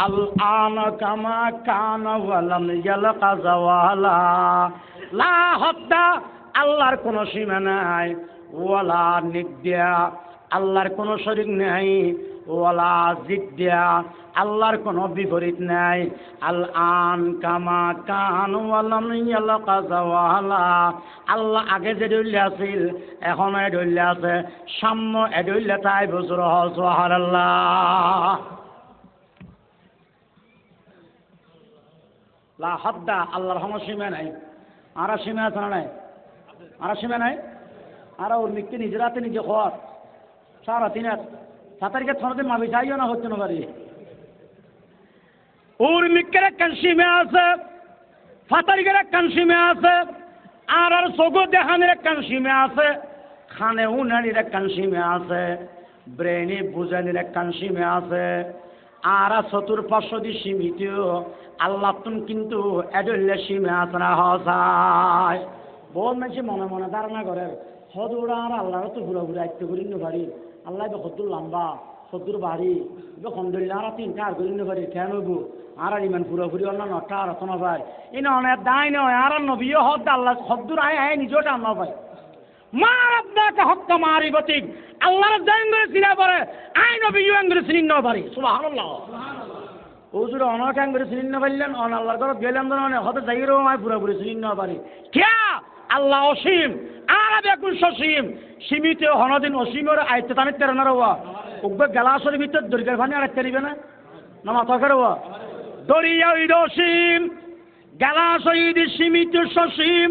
আল আনা কামা কানা ওয়ালাম ইয়ালকা জাওয়ালা। লা হাদ্দা আল্লাহর কোনো সীমা নাই, ওয়ালা নিদ্দা আল্লাহর কোনো শরীক নাই, ওয়ালা জিদ্দা আল্লাহর কোনো বিপরীত নাই। আল আন কামা কান ওয়ালাম ইয়ালকা জাওয়ালা। আল্লাহ আগে যে ডইলে আছিল এখনো ডইলে আছে, সামনে এডইলে তাই বছর। সুবহানাল্লাহ। লা হাদ্দা আল্লাহর কোনো সীমা নাই। আর সীমা আছে না নাই? আর সীমা নাই। আর ওর মিক্কে নিজের হাতে নিজে খোয়ার সারা 3 রাত 7 তারিখে 6 দিন মাবি যাইও না হচ্ছে না বাড়ি। ওর মিক্কের একখান সীমা আছে, 7 তারিখের একখান সীমা আছে, আর চোখো দেখানের একখান সীমা আছে, খানে উনানির একখান সীমা আছে, ব্রেনি বুঝানির একখান সীমা আছে। আর চতুর্পার্শ্ব দি সীমিত আল্লাহ তুন কিন্তু এডলে সীমে আসরা হসায় বহুত মানুষ মনে মনে ধারণা করে হদুরা আর আল্লাহর তো ঘুরা ঘুরা আয়ত্ত করি পারি আল্লাহ এবার হতুর লম্বা হতুর বাড়ি এবার খন্দরিল আর তিনটা আর করি পারি কেন হবো আর ইমান পুরোপুরি অন্য নটা আর অত নয় এই অনেক দায় নয় আর নবীও হদ আল্লাহ হদ্দুর আয় আয় নিজেও টান নয় মার আপনাকে হত্যা মারি বতিক আল্লাহর জাঙ্গলে সিনা পড়ে আই নবী আঙ্গুলে সিনিন ন পারি সুবহানাল্লাহ ওজুর অনেক আঙ্গুলে সিনিন ন পারলেন অন আল্লাহর ঘর গেলাম না হতে যাইরো আয় পুরোপুরি সিনিন ন পারি কিয়া আল্লাহ অসীম আর বেকুল সসীম সীমিত হনদিন অসীমের আয়ত্ত তানে তেরো রওয়া উগবে গ্লাসের ভিতর দরকার পানি আর তেরিবে না না মাথা করবা দরিয়া ঈদ অসীম গ্লাস ঈদ সীমিত সসীম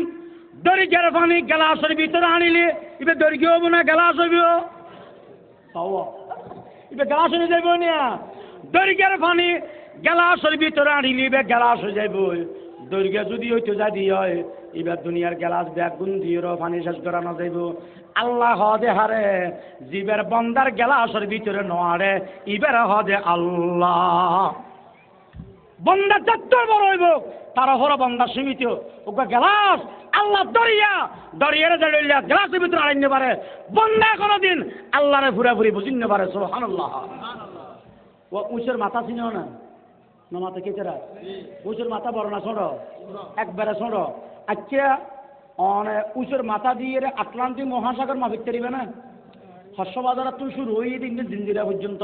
দরিয়ার পানি গ্লাসের ভিতরে আনিলে ইবে দরিয়া হবো না গ্লাস হইব ইবে গ্লাস হয়ে যাইব না দরিয়ার পানি গ্লাসের ভিতরে আনিলে ইবে গ্লাস হয়ে যাইব দরিয়া যদি হইতো যদি হয় এবার দুনিয়ার গ্লাস ব্যাগ গুণ দিয়ে পানি শেষ করানো যাইব আল্লাহ হদে হারে জীবের বন্দার গ্লাসের ভিতরে নয়ারে ইবের হদে আল্লাহ বন্দা যত্তর বড় হইব তার হর বন্দা সীমিত ওকে গ্লাস আল্লাহ দরিয়ার জড়িয়া গ্লাসের ভিতরে আনিতে পারে বন্দা কোনোদিন আল্লাহরে ঘুরাঘুরি বুঝিতে পারে সুবহানাল্লাহ ও উঁচের মাথা চিনো না না মাথা কেটেরা উঁচের মাথা বড় না ছোট একবারে ছোট আচ্ছা অনে উঁচের মাথা দিয়ে আটলান্টিক মহাসাগর মাফিক তেরিবে না হর্ষবাজার তুই শুরু হয়ে দিন জিন্দিরা পর্যন্ত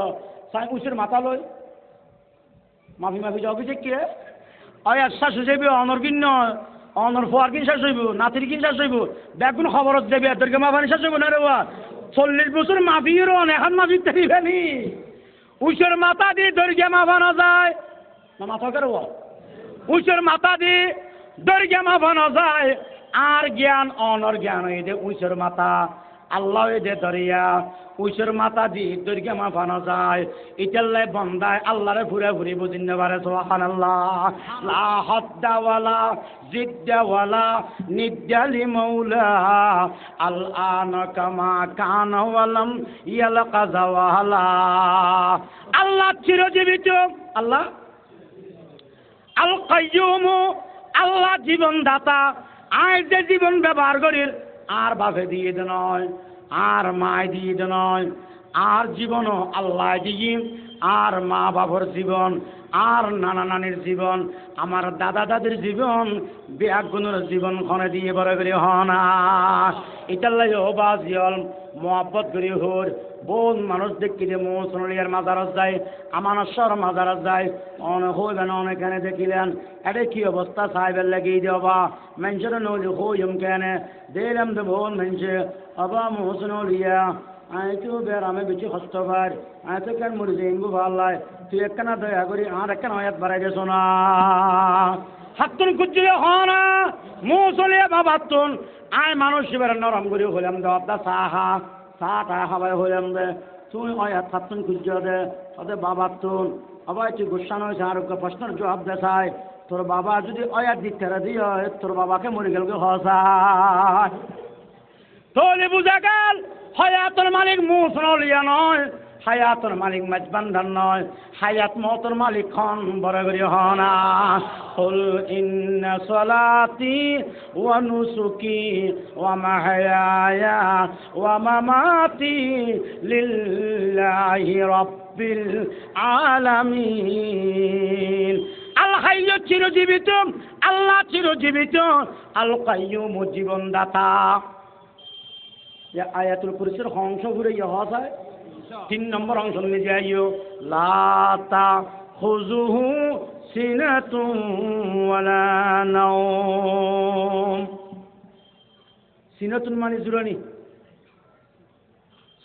উঁচের মাথা লই মাফি মাফি যাবি যে কে ওই শ্বাস যাবি অনর কিন অনর ফোয়ার কিন শেষ হইব নাতির কিন শেষ হইব দেখুন খবরত যাবি এদেরকে মাফানি শেষ হইব না রে 40 বছর মাফির এখন মাফি তেরিবে নি উঁচের মাথা দিয়ে দৈর্ঘ্য মাফানো যায় না মাথা করব উঁচের মাথা দিয়ে দৈর্ঘ্য মাফানো যায় আর জ্ঞান অনর জ্ঞান এই যে উঁচের মাথা আল্লাহ দে দরিয়া উঁচের মাথা দি দৈর্ঘ্য মাফানো যায় ইতাল্লাই বন্দায় আল্লাহরে ঘুরে ঘুরে বুঝিন পারে সুবহানাল্লাহ লা হাদ্দা ওয়ালা জিদ্দা ওয়ালা নিদ্দালি মাওলা আল আন কামা কান ওয়ালাম ইয়ালকা জাওয়ালা আল্লাহ চিরজীবিত আল্লাহ আল কাইয়ুম আল্লাহ জীবন দাতা আয় যে জীবন ব্যবহার করির আর বাপে দিয়ে দে নয় আর মায় দিয়ে দে নয় আর জীবনও আল্লাহ দিয়ে আর মা বাবার জীবন আর নানা নানির জীবন আমার দাদা দাদির জীবন ব্যাগুনের জীবন খনে দিয়ে বড় করে হনা এটার লাগে বাজিয়ল মোহাব্বত করি হোর বহুত মানুষ দেখিলে মৌসুলিয়ার মাজারত যায় আমানশ্বর মাজারত যায় অনেক হইবেন অনেকখানে দেখিলেন এটা কি অবস্থা সাহেবের লাগিয়ে দেবা মানুষের নলি হইম কেনে দিলাম তো বহুত মানুষে অবা মৌসুলিয়া আয় তো বেড়ামে বেশি কষ্ট পার আয় তো কেন মরে যাই ভাল লাই তুই একখানা দয়া করি আর একখানা হয়াত বাড়াই দে শোনা হাতুন কুচিলে হনা মৌসুলিয়া বাবাতুন আয় মানুষ এবার নরম করে হইলাম দে অবদা সাহা চাটা খাবাই হইলাম দে তুই অয়াত হাতুন খুঁজ দে ওদের বাবার তুন আবার তুই গুসানো হয়েছে আর প্রশ্নের জবাব দে চাই তোর বাবা যদি অয়াত দিতে দিয়ে তোর বাবাকে মরে গেল হসায় তোলে বুঝা গেল হায়াতের মালিক মুসলিয়া নয় হায়াতের মালিক মাঝবান্ধার নয় হায়াত মতের মালিক খন বরাবরি হনা কুল ইন্না সলাতি ওয়া নুসুকি ওয়া মাহয়ায়া ওয়া মামাতি লিল্লাহি রাব্বিল আলামিন আল হাইয়্যু চিরজীবিত আল্লাহ চিরজীবিত আল কাইয়্যুম জীবনদাতা আয়াতুল কুরসির অংশ ঘুরে ইহা যায় 3 নম্বর অংশ নিয়ে যাইও লাতা খুজুহু সিনাতুন ওয়ালা নাওম সিনাতুন মানে জুরানি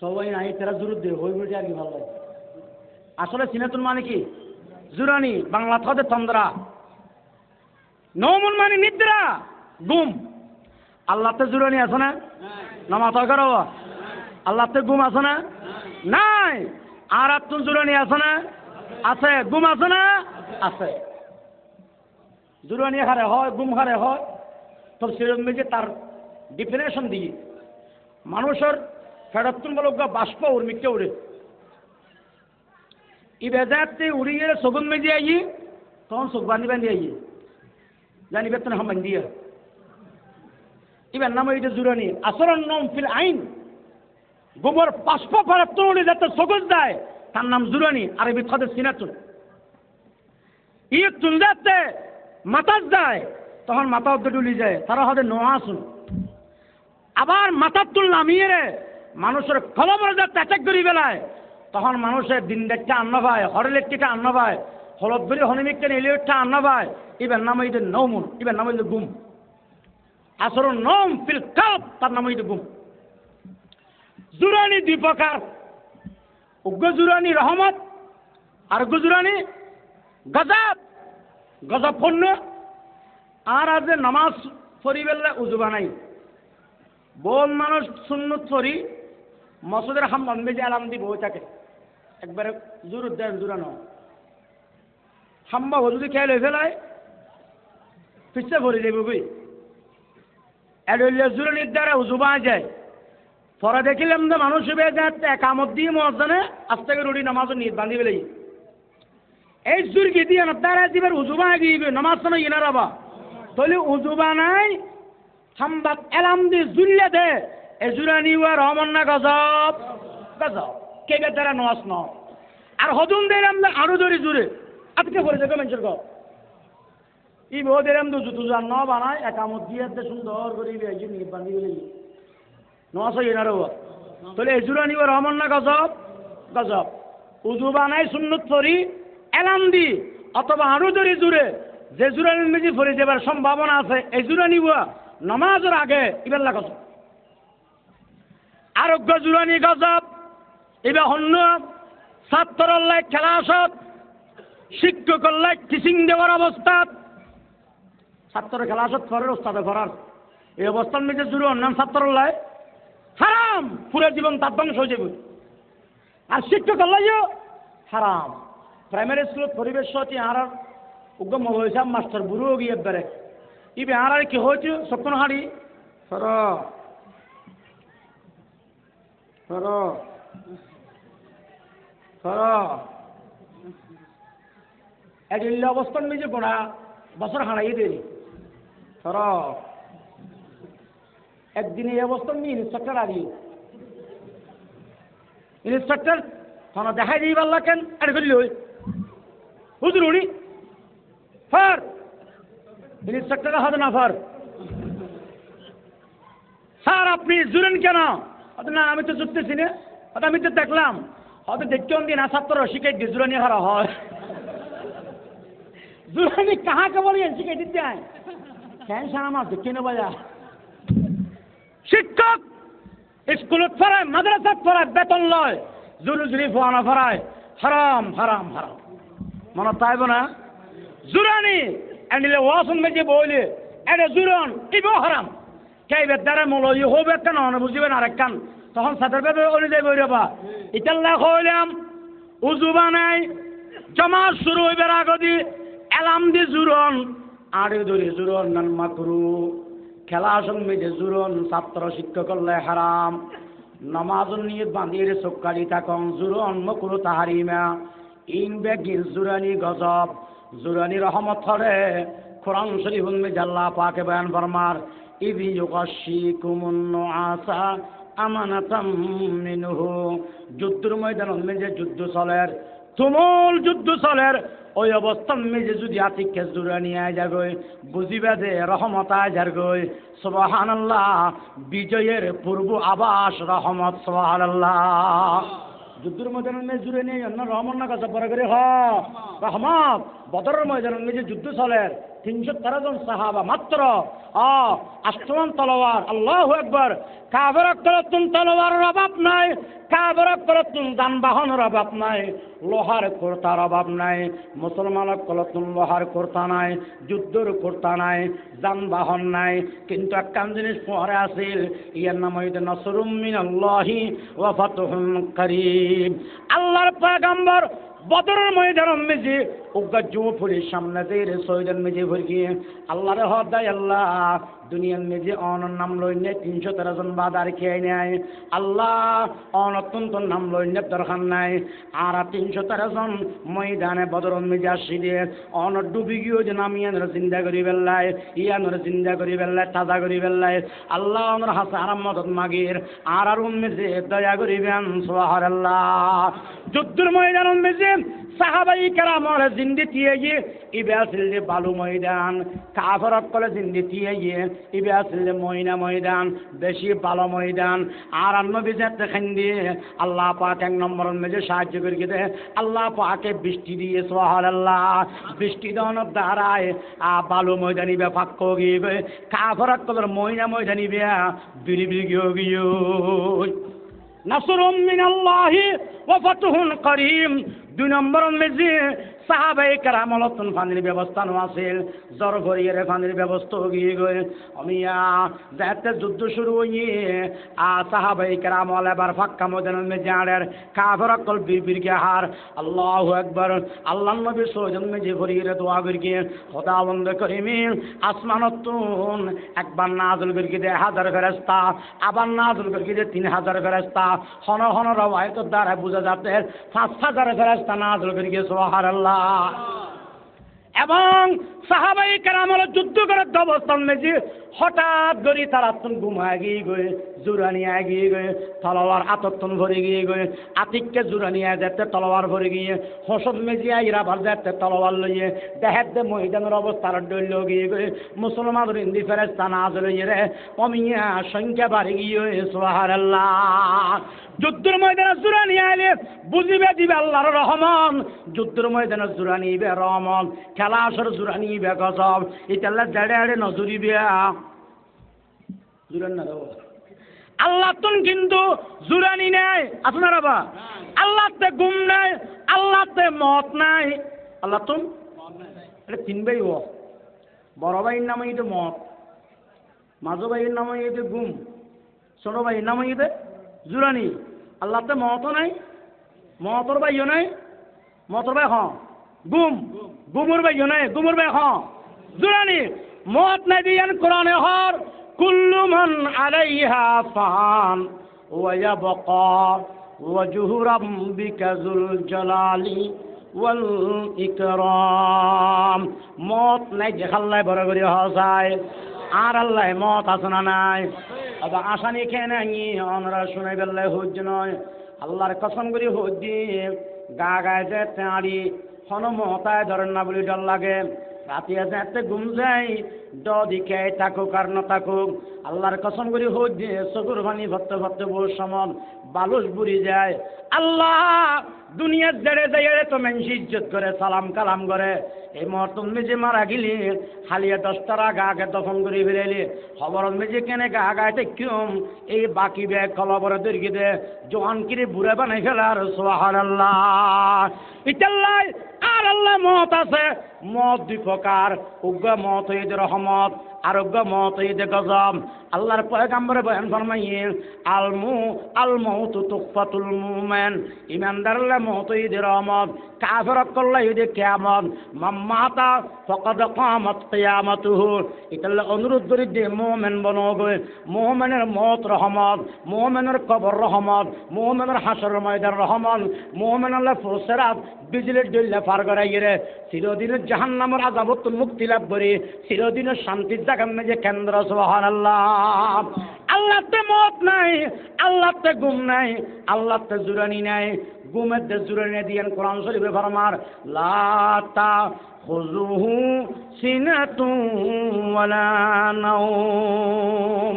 সবাই নাই তারা জুরুদ দে হই বলতে আর কি ভালো লাগে আসলে সিনাতুন মানে কি জুরানি বাংলা থেকে তন্দ্রা নওমুন মানে নিদ্রা ঘুম আল্লাহতে জুরানি আছে না না মাথা করো আল্লাহতে ঘুম আছে না নাই আর আত্মন জুরানি আছে না আছে ঘুম আছে না আছে জুরানি হারে হয় ঘুম হারে হয় তবে সেরকম যে তার ডিফিনেশন দিয়ে মানুষের ফেরতুন বলক বাষ্প উর্মিকে উড়ে ই বেজাতে উড়িয়ে সগুন মেজে আই তখন চোখ বান্ধি আই জানি বেতন হাম বান্ধি ইবার নাম এটা জুরানি আসরন নম ফিল আইন গোবর পাশপ ফারাত তোড়ে যাতে সগজ দেয় তার নাম জুরানি আরবি খদে সিনাতুন ই তুল যাতে মাথার যায় তখন মাথা অর্ধ ডুলি যায় তারা হদে নোয়াসুন আবার মাথার তুল নামিয়ে রে মানুষের খবর যাতে অ্যাটাক করি বেলায় তখন মানুষের দিন দেখতে আন্ন পায় হরলেকটিটা আন্ন পায় হলদ ধরে হনিমিকটা এলিয়টটা আন্ন পায় এবার নাম হইতে নৌমুন এবার নাম হইতে গুম আসরন নম ফিল কাপ তার নাম হইতে গুম জুরানি দুই প্রকার উগ্র জুরানি রহমত আর গুজরানি গজব গজব পণ্য আর আজ নামাজ পড়িবেলে উজু বানাই বোন মানুষ সুন্নত পড়ি মসুদের হাম্মাম মেজে আলাম দি বই থাকে একবারে জোর দেন জুরানো হাম্বা যদি খেয়াল হয়ে ফেলায় পিছিয়ে ভরে দেবে বই এডলিয়া জুরানির দ্বারা উজু বানা যায় পরে দেখিলাম যে মানুষ কামত দিয়ে মজানে আস্তে করে রুটি নামাজ নিয়ে বান্ধি ফেলে এই জুরগি দিয়ে তারা দিবার উজু বানা দিবে নামাজ সময় ইনার আবা তাহলে উজু বানাই হাম্বাত এলাম দিয়ে জুল্লে দে এ জুরানি ওয়া রহমান না গজব গজব কেবে তারা নামাজ ন আর হজুম দিলাম যে আরো ধরে জুড়ে আজকে পড়ে যাবে মানুষের ঘর ই বউ দিলাম তো জুতু জান ন বানায় একামত দিয়ে সুন্দর করে নিয়ে বান্ধি ফেলে নামাজ ইনার আবা তাহলে এ জুরানি ওয়া রহমান না গজব গজব উজু বানাই সুন্নত পড়ি এলাম দি অথবা আরো ধরে জুড়ে যে জুরানির মেজি পড়ে যাবার সম্ভাবনা আছে এই জুরানি ওয়া নামাজের আগে ইবার লাগাস আরোগ্য জুরানি গজব এবার অন্য ছাত্রল্লাই খেলা আসত শিক্ষকল্লাই টিচিং দেওয়ার অবস্থা ছাত্র খেলা আসত করার ওস্তাদে করার এই অবস্থার মেঝে জুড়ে অন্য ছাত্রল্লাই হারাম পুরো জীবন তার ধ্বংস হয়ে যাবে আর শিক্ষকল্লাইও হারাম প্রাইমারি স্কুলত পরিবেশ হচ্ছে আর উগ্র মহিসাব মাস্টার বুড়ো গিয়ে বেড়ে ইবে আর কি হয়েছে সপ্তন হাড়ি সর সর সর এডিল্য অবস্থান মেজে পড়া বছর হারাই দেরি সর একদিন এই অবস্থান নিয়ে ইন্সট্রাক্টর আগে ইন্সট্রাক্টর তখন দেখাই দিই পারলা কেন এটা করিল বুঝুন উনি ফার ইন্সট্রাক্টর হাতে না ফার স্যার আপনি জুড়েন কেন না আমি তো জুটতেছি না আমি তো দেখলাম হয়তো দেখতে দিন ছাত্র শিখাই দিয়ে জুরানি হারা হয় জুরানি কাহাকে বলিয়েন শিখাই দিতে টেনশন আমার দেখতে নেবো যা শিক্ষক স্কুলত পড়ায় মাদ্রাসাত পড়ায় বেতন লয় জুরু জুরি ফোয়ানা ফরায় হারাম হারাম হারাম মনে তাইব না জুরানি এনিলে ওয়াসন মেজে বইলে এটা জুরন ইবো হারাম কেইবের দ্বারা মলো ই হোক একটা না বুঝিবেন আর একখান তখন সাঁতার বেবে অনুযায়ী বই রবা ইতাল্লা হইলাম উজু বানাই জমা শুরু হইবার আগদি এলাম দি জুরন আড়ে ধরে জুরন নান মাকরু খেলা আসন মেজে জুরন ছাত্র শিক্ষকল্লে হারাম নামাজ নিয়ে বাঁধিয়ে চক্কারি থাকং জুরন মকুরু তাহারিমা ইন বেগির জুরানি গজব জুরানি রহমত হরে কোরআন শরীফ মে আল্লাহ পাকে বয়ান ফরমার ইবি ইউগাশিকুমুন নুআসা আমানাতাম মিনহু যুদ্ধের ময়দান মেজে যুদ্ধ চলের তুমুল যুদ্ধ চলের ওই অবস্থান মেজে যদি আতিকে জুরানি আয় যাগই বুঝিবে যে রহমত আয় যাগই সুবহানাল্লাহ বিজয়ের পূর্ব আবাস রহমত সুবহানাল্লাহ যুদ্ধের ময়দানের মেয়ে জুড়ে নিয়ে অন্য রহমান না কাছে পরে করে রহমত বদরের ময়দানের মেয়ে যুদ্ধ চলের 313 জন সাহাবা মাত্র আষ্টমান তলোয়ার আল্লাহু আকবার কাফের করতুন তলোয়ারের অভাব নাই কাফের করতুন যানবাহনের অভাব নাই লোহার কোর্তার অভাব নাই মুসলমানের করতুন লোহার কোর্তা নাই যুদ্ধের কোর্তা নাই যানবাহন নাই কিন্তু একখান জিনিস পরে আসিল ইয়ার নাম হইতে নসরুম মিনাল্লাহি ওয়া ফাতহুন কারীম আল্লাহর পয়গম্বর বদরের ময়দানের মেজে উগা জো ফুলের সামনে যে রে সৈদান মেজে ভরগি আল্লাহরে হদায় আল্লাহ দুনিয়ার মেজে অনর নাম লইনে 313 জন বাদার খেয়ে নেয় আল্লাহ অনত্যন্ত নাম লইনে দরকার নাই আর 313 জন ময়দানে বদরন মেজে আসি দিয়ে অনর ডুবি গিয়ে যে নামিয়ানোর চিন্তা করি বেল্লায় ইয়ানোর চিন্তা করি বেল্লায় তাজা করি বেল্লায় আল্লাহ অনর হাসে আরাম মদত মাগির আর মেজে দয়া করিবেন সুবহানাল্লাহ যুদ্ধের ময়দান মেজে সাহাবাই কেরামর জিন্দিতিয়ে গিয়ে ইবে আসলে বালু ময়দান কাফরত কলে জিন্দিতিয়ে গিয়ে ইবে আসলে ময়না ময়দান বেশি বালো ময়দান আর নবী যেতে খান্দি আল্লাহ পাক এক নম্বর মেজে সাহায্য করে দে আল্লাহ পাকে বৃষ্টি দিয়ে সুবহানাল্লাহ বৃষ্টি দানোর দ্বারায় বালু ময়দানি বে ফাক্ক গিয়ে কাফরত কলের ময়না ময়দানি বে বিড়ি গিয়ে নাসরুম মিনাল্লাহি ওয়া ফাতহুন করিম 2 নম্বর মেজে সাহাবায়ে কেরাম লতন পানির ব্যবস্থা আছিল জর ভরিয়ে পানির ব্যবস্থা গিয়ে গয়ে আমিয়া যাতে যুদ্ধ শুরু হইয়ে সাহাবায়ে কেরাম এবার ফাক্কা ময়দানের মেজে আড়ের কাফের কল বীর কে হার আল্লাহু আকবার আল্লাহর নবী সওজন মেজে ভরিয়ে দোয়া করিয়ে খোদাবন্দ করিমিন আসমানতুন একবার নাযিল করিয়ে দে 1000 ফেরেশতা আবার নাযিল করিয়ে দে 3000 ফেরেশতা হন হন রওয়ায়াত দ্বারা বোঝা যাচ্ছে 5000 ফেরেশতা নাযিল করিয়ে সুবহানাল্লাহ এবং সাহাবাই কেরামল যুদ্ধ করার অবস্থান মেজে হঠাৎ করে তারা ঘুমায় গিয়ে গয়ে জুরানি গিয়ে গয়ে তলোয়ার আতত্তন ভরে গিয়ে গয়ে আতিককে জুরানি যেতে তলোয়ার ভরে গিয়ে হসদ মেজিয়া ইরা ভাল যেতে তলোয়ার লইয়ে দেহের দে মহিদানের অবস্থার ডইল গিয়ে গয়ে মুসলমানের ইন্দি ফেরেস্তা নাজ লইয়ে রে অমিয়া সংখ্যা বাড়ি গিয়ে সুবহানাল্লাহ যুদ্ধের ময়দানে জুরানি আইলে বুঝিবে দিবে আল্লাহর রহমান যুদ্ধের ময়দানে জুরানি বে রহমান খেলা আসর জুরানি বে গজব ইতাল্লা জেড়ে আড়ে নজুরিবে জুরান না আল্লাহ তুন কিন্তু জুরানি নাই আপনারা বা আল্লাহ তে গুম নাই আল্লাহ তে মত নাই আল্লাহ তুন এটা তিন ভাই ও বড় ভাইয়ের নামে এটা মত মাঝো ভাইয়ের নামে এটা গুম ছোট ভাইয়ের নামে এটা জুরানি আল্লাহ তে মতও নাই মতর ভাইও নাই মতর ভাই হ্যাঁ গুম গুমর ভাইও নাই গুমর ভাই হ্যাঁ জুরানি মত নাই দিয়ান কোরআনে হর কুল্লু মান আলাইহা ফান ওয়া ইয়াবকা ওয়াজহু রাব্বিকা যুল জালালি ওয়াল ইকরাম মত নাই যে আল্লাহ বড় করে হসায় আর আল্লাহ মত আছে না নাই আবার আসানি খেয়ে নাই আমরা শুনে বেল্লাই হজ্জ নয় আল্লাহর কসম করি হজ্জ গা গায়ে যে তেঁড়ি হন মতায় ধরেন না বলি ডর লাগে রাতে যেতে ঘুম যায় দিকে থাকুক আর না থাকুক আল্লাহর কসম করি হজ্জ চকুর পানি ভরতে ভরতে বহু সময় বালুস বুড়ি যায় আল্লাহ দুনিয়ার জেড়ে জেড়ে তো মানুষ ইজ্জত করে সালাম কালাম করে এই মর্তন মেজে মারা গেলি হালিয়া 10টার আগে দফন করে ফেলেলি খবর মেজে কেনে গা গাইতে কিম এই বাকি ব্যাগ কলবরে দৈর্ঘ্য দে জোয়ান কিরে বুড়ে বানাই ফেলার সুবহানাল্লাহ ইতাল্লাই আর আল্লাহ মত আছে মত 2 প্রকার উগ্র মত হইতে রহমত আরোগ্য মত হইতে গজব আল্লাহর পয়গম্বরে বয়ান ফরমাইয়ে আল মউত তুকফাতুল মুমিন ইমানদাররা মত হইতে রহমত কাফির করলে হইতে কিয়ামত মাম্মাতা ফাকাদ কামাত কিয়ামাতুহু ইতাল্লা অনুরোধ করি দে মুমিন বনবে মুমিনের মত রহমত মুমিনের কবর রহমত মুমিনের হাসর ময়দান রহমত মুমিনের ফুসরাত বিজলির দইলা পার করাইয়ে রে চিরদিনের জাহান্নামের আযাবত মুক্তি লাভ করে চিরদিনের শান্তির জায়গা মেজে কেন্দ্র সুবহানাল্লাহ আল্লাহ তে মত নাই আল্লাহ তে গুম নাই আল্লাহ তে জুরানি নাই গুমের দে জুরানি দিয়েন কোরআন শরীফে ফরমার লা তা খুযুহু সিনাতু ওয়ালা নাওম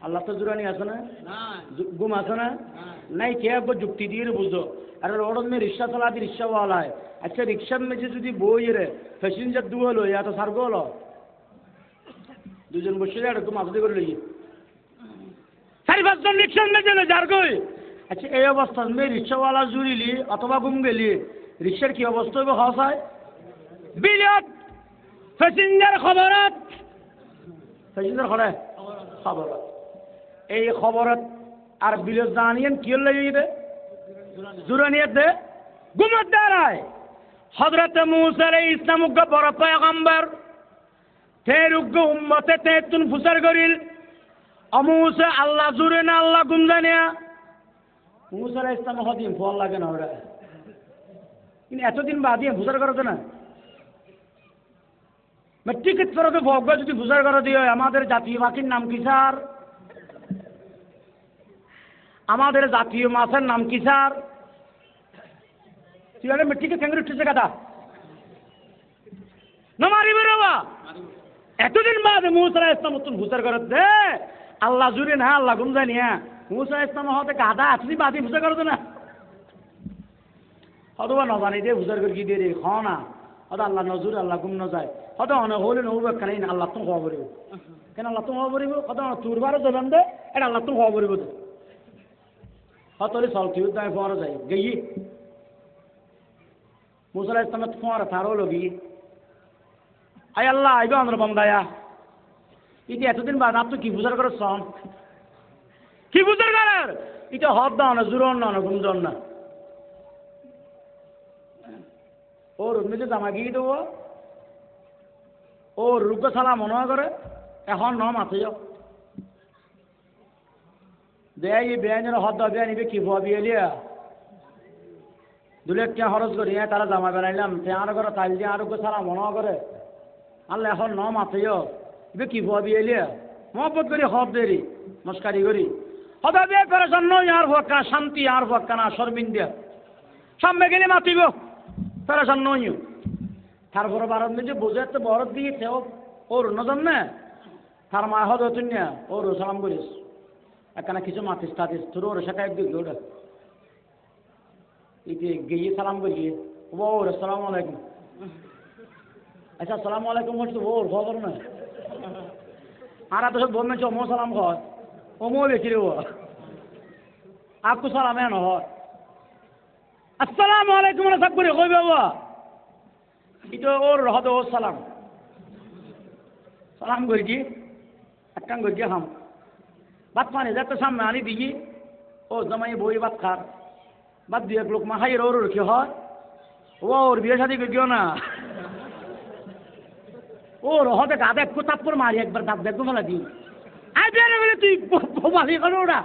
আল্লাহ তে জুরানি আছে না গুম আছে না নাই কে যুক্তি দিয়ে বুঝো अरे रोड में रिक्शा चला दी रिक्शा वाला है अच्छा रिक्शा में जो बोई रे पैसेंजर दू हलो या तो सार्गो हलो দুজন বসে যায় এরকম মাঝে করে লইয়ে 4-5 রিক্সা में चले जारगोই আচ্ছা এই অবস্থা মে রিক্সাওয়ালা জুরিলি অথবা গুম গেলি রিক্সার কি অবস্থা হবে হসায় বিলত প্যাসেঞ্জার খবরত এই খবরত আর বিলত জানিয়েন কি লাগে দে জুরানিয়াত দে গুমত দাঁড়ায় হযরত মূসা আলাইহিস সালাম কে বড় পয়গম্বর তের উগ্গ উম্মতে তে তুন ফুসার করিল আমূসা আল্লাহ জুরে না আল্লাহ গুমজানিয়া মূসা আলাইহিস সালাম হদিন ফল লাগে না ওরা কিন্তু এতদিন বাদে ফুসার করতে না টিকিট করে তো ভগ্য যদি ফুসার করে দিয়ে আমাদের জাতীয় পাখির নাম কি স্যার আমাদের জাতীয় মাছের নাম কি স্যার তুই আরে মিট্টিকে ফেঙ্গুর উঠছে কথা না মারিবে রে বাবা এতদিন বাদে মূসা আলাইহিস সালাম তুন ফুসার করে দে আল্লাহ জুরে না আল্লাহ গুমজানিয়া মূসা আলাইহিস সালাম হতে গাদা এতদিন বাদে ফুসার করে না অথবা না জানি দে ফুসার করে কি দিয়ে রে খাও না হয়তো আল্লাহ নজর আল্লাহ গুম ন যায় হয়তো অনেক হলে নব কেন আল্লাহ তুমি খাওয়া পড়িব কেন আল্লাহ তুমি খাওয়া পড়িব হয়তো তোরবারও জ্বলান দে এটা আল্লাহ তুমি খাওয়া পড়িব হয়তো চলতি আমি ফোয়ারও যাই গেই মূসা আলাইহিস সালাম ফোয়ারা তারও লগি আই আল্লাহ আইব আমরা বন্দায়া ইতি এতদিন বাদ আপনি কি বুঝার করে সন কি বুঝার করার এটা হদ দাও না জুরন না গুমজন না ওর উন্নতি জামা গিয়ে দেবো ও রুগ্য ছাড়া মনে করে এখন ন মাথে যাও দেয় বেআইনের হদ বেআ নিবে কি ভুয়া বিয়েলিয়া দুলে কে খরচ করি তারা জামা বেড়াইলাম তে আর করে তাইল দিয়ে আর ছাড়া মনে করে আল্লাহ এখন ন মাথে যাও ইবে কি ভুয়া বিয়েলিয়া মহব্বত করি হদ দেরি মস্কারি করি হদা বিয়ে করে জন্য আর ভুয়া শান্তি আর ভুয়া না শর্মিন্দিয়া সামনে গেলে মাতিব পেরেশান নই তারপরে ভারত নিজে বুঝে তো বরফ দিয়ে তেও ওর নজন না তার মা হদ হতুন না ওর সালাম করিস এখানে কিছু মাতিস টাতিস তোর ওর সাথে একদিন ওটা এই যে গিয়ে সালাম করিয়ে ওর আসসালামু আলাইকুম আচ্ছা আসসালামু আলাইকুম বলছি ওর খবর না আর তো সব বলমেছ মো সালাম কর ও মো বেশি রে ও আপকো সালাম এ না হয় আসসালামু আলাইকুম সব করে কই বাবা এটা ওর হদ ও সালাম সালাম করি কি একটা করি কি হাম ভাত পানি যাতে সামনে আনি দিই ও জামাই বই ভাত খার বাদ দিয়ে লোক মা হাই ওর কি হয় ওর বিয়ে শাদি করিও না ওর হদে গাদা একটু তাপ্পর মারি একবার দাঁত দেখবো মেলা দিই আই বিয়ে বলে তুই বালি করো ওরা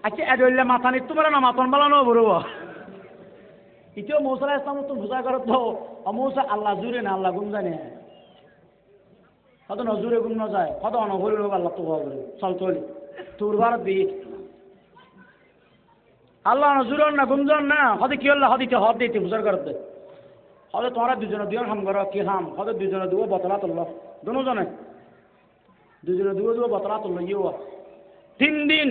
আচ্ছা এডলে মাথা নিত পারে না মাথন বালানো বড় ইতিও মূসা আলাইহিস সালাম তো বুঝা করত মূসা আল্লাহ জুরে না আল্লাহ গুম জানে কত নজুরে গুম ন যায় কত অনহরি লোক আল্লাহ তো বলে চল চলি তোর ভারত দি আল্লাহ নজুর না গুমজন না হদে কি আল্লাহ হদিতে হদ দিতে বুঝার করতে হদে তোমরা দুজনে দুজন হাম করো কি হাম হদে দুজনে দুও বতলা তুললো দুজনে দুজনে দুও বতলা তুললো ইয়ে 3 দিন